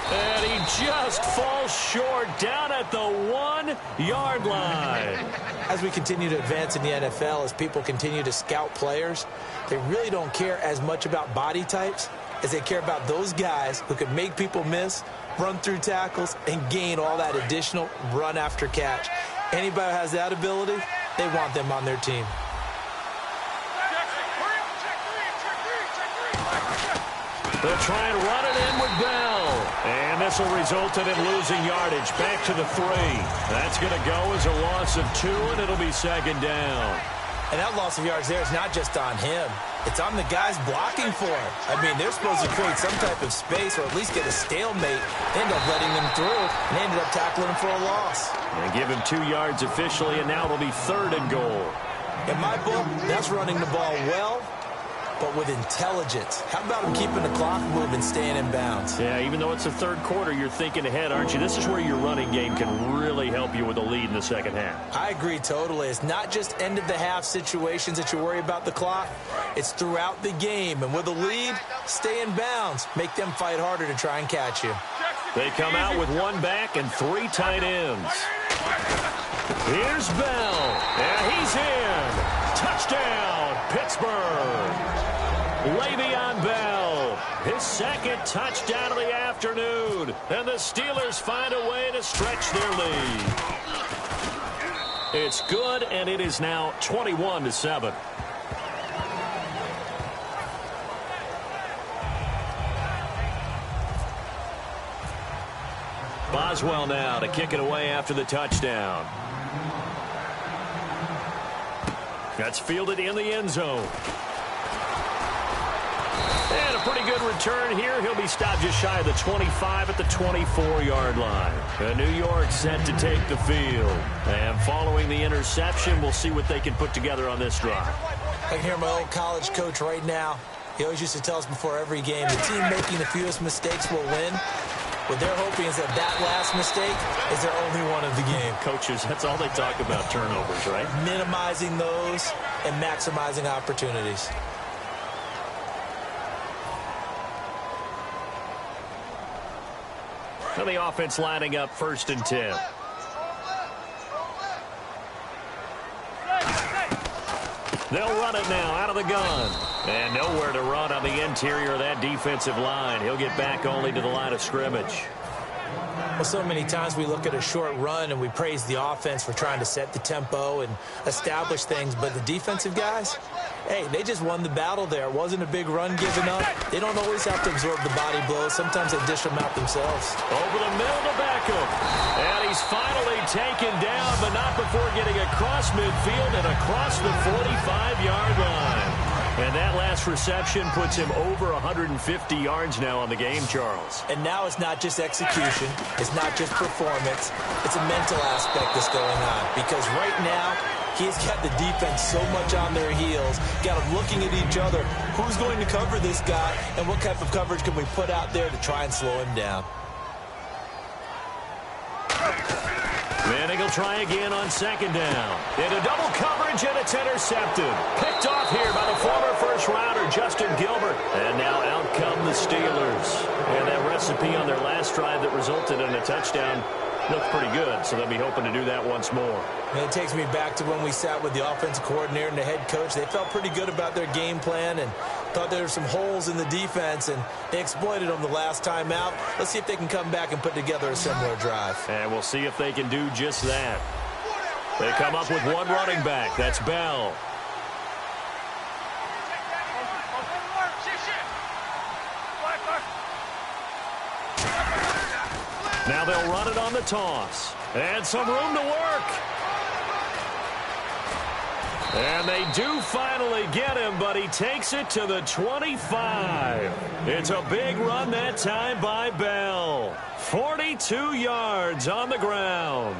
And he just falls short down at the 1-yard line. As we continue to advance in the NFL, as people continue to scout players, they really don't care as much about body types as they care about those guys who can make people miss, run through tackles, and gain all that additional run after catch. Anybody who has that ability, they want them on their team. They'll try and run it in with Bell. And this will result in him losing yardage. Back to the 3. That's going to go as a loss of 2, and it'll be second down. And that loss of yards there is not just on him. It's on the guys blocking for him. I mean, they're supposed to create some type of space or at least get a stalemate. They end up letting them through, and they ended up tackling him for a loss. And give him 2 yards officially, and now it'll be 3rd and goal. In my book, that's running the ball well, but with intelligence. How about him keeping the clock moving, staying in bounds? Yeah, even though it's the 3rd quarter, you're thinking ahead, aren't you? This is where your running game can really help you with a lead in the second half. I agree totally. It's not just end-of-the-half situations that you worry about the clock. It's throughout the game. And with a lead, stay in bounds. Make them fight harder to try and catch you. They come out with 1 back and 3 tight ends. Here's Bell. And he's in. Touchdown, Pittsburgh. Le'Veon Bell, his 2nd touchdown of the afternoon, and the Steelers find a way to stretch their lead. It's good, and it is now 21-7. Boswell now to kick it away after the touchdown. That's fielded in the end zone. And a pretty good return here. He'll be stopped just shy of the 25 at the 24-yard line. And New York set to take the field. And following the interception, we'll see what they can put together on this drive. I can hear my old college coach right now. He always used to tell us before every game, the team making the fewest mistakes will win. What they're hoping is that that last mistake is their only one of the game. Coaches, that's all they talk about, turnovers, right? Minimizing those and maximizing opportunities. And the offense lining up 1st and 10. They'll run it now out of the gun. And nowhere to run on the interior of that defensive line. He'll get back only to the line of scrimmage. Well, so many times we look at a short run and we praise the offense for trying to set the tempo and establish things. But the defensive guys, hey, they just won the battle there. It wasn't a big run given up. They don't always have to absorb the body blows. Sometimes they dish them out themselves. Over the middle to Beckham. And he's finally taken down, but not before getting across midfield and across the 45-yard line. And that last reception puts him over 150 yards now on the game, Charles. And now it's not just execution. It's not just performance. It's a mental aspect that's going on. Because right now, he's got the defense so much on their heels. Got them looking at each other. Who's going to cover this guy? And what type of coverage can we put out there to try and slow him down? Manning will try again on 2nd down. Into double coverage, and it's intercepted. Picked off here by the former first-rounder, Justin Gilbert. And now out come the Steelers. And that recipe on their last drive that resulted in a touchdown looked pretty good, so they'll be hoping to do that once more. And it takes me back to when we sat with the offensive coordinator and the head coach. They felt pretty good about their game plan and thought there were some holes in the defense, and they exploited them the last time out. Let's see if they can come back and put together a similar drive. And we'll see if they can do just that. They come up with 1 running back. That's Bell. Now they'll run it on the toss. And some room to work. And they do finally get him, but he takes it to the 25. It's a big run that time by Bell. 42 yards on the ground.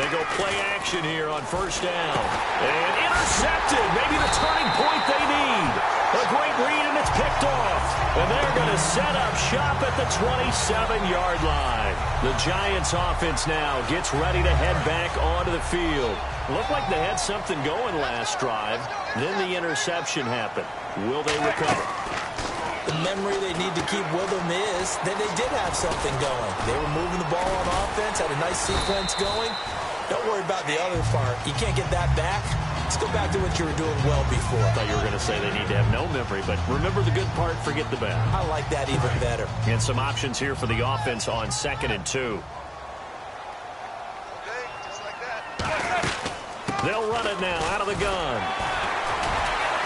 They go play action here on first down. And intercepted. Maybe the turning point they need. A great read, and it's picked off. And they're going to set up shop at the 27-yard line. The Giants offense now gets ready to head back onto the field. Looked like they had something going last drive. Then the interception happened. Will they recover? The memory they need to keep with them is that they did have something going. They were moving the ball on offense, had a nice sequence going. Don't worry about the other part. You can't get that back. Let's go back to what you were doing well before. I thought you were going to say they need to have no memory, but remember the good part, forget the bad. I like that even better. And some options here for the offense on 2nd and 2. Okay, just like that. They'll run it now out of the gun.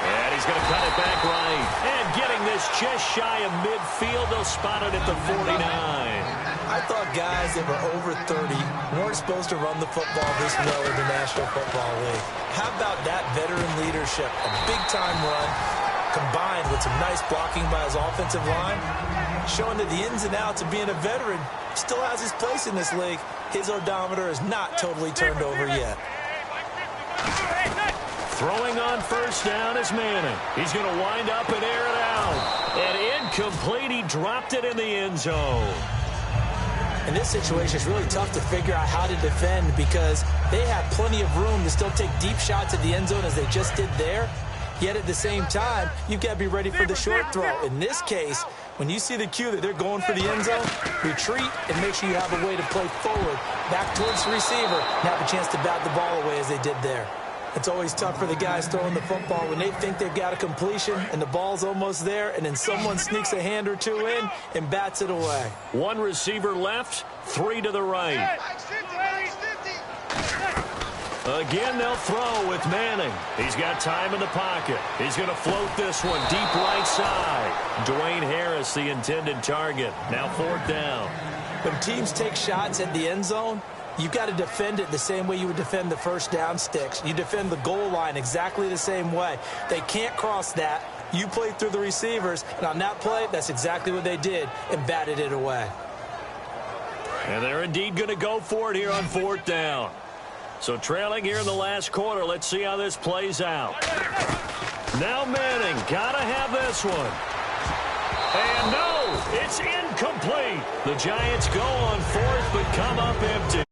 And he's going to cut it back right. And getting this just shy of midfield, they'll spot it at the 49. I thought guys that were over 30 weren't supposed to run the football this well in the National Football League. How about that veteran leadership? A big-time run combined with some nice blocking by his offensive line, showing that the ins and outs of being a veteran still has his place in this league. His odometer is not totally turned over yet. Throwing on first down is Manning. He's going to wind up and air it out. And incomplete. He dropped it in the end zone. In this situation, it's really tough to figure out how to defend because they have plenty of room to still take deep shots at the end zone as they just did there. Yet at the same time, you've got to be ready for the short throw. In this case, when you see the cue that they're going for the end zone, retreat and make sure you have a way to play forward, back towards the receiver, and have a chance to bat the ball away as they did there. It's always tough for the guys throwing the football when they think they've got a completion and the ball's almost there, and then someone sneaks a hand or two in and bats it away. One receiver left, 3 to the right. Again, they'll throw with Manning. He's got time in the pocket. He's going to float this one deep right side. Dwayne Harris, the intended target. Now 4th down. When teams take shots at the end zone, you've got to defend it the same way you would defend the first down sticks. You defend the goal line exactly the same way. They can't cross that. You play through the receivers, and on that play, that's exactly what they did and batted it away. And they're indeed going to go for it here on 4th down. So trailing here in the last quarter, let's see how this plays out. Now Manning, got to have this one. And no, it's incomplete. The Giants go on 4th but come up empty.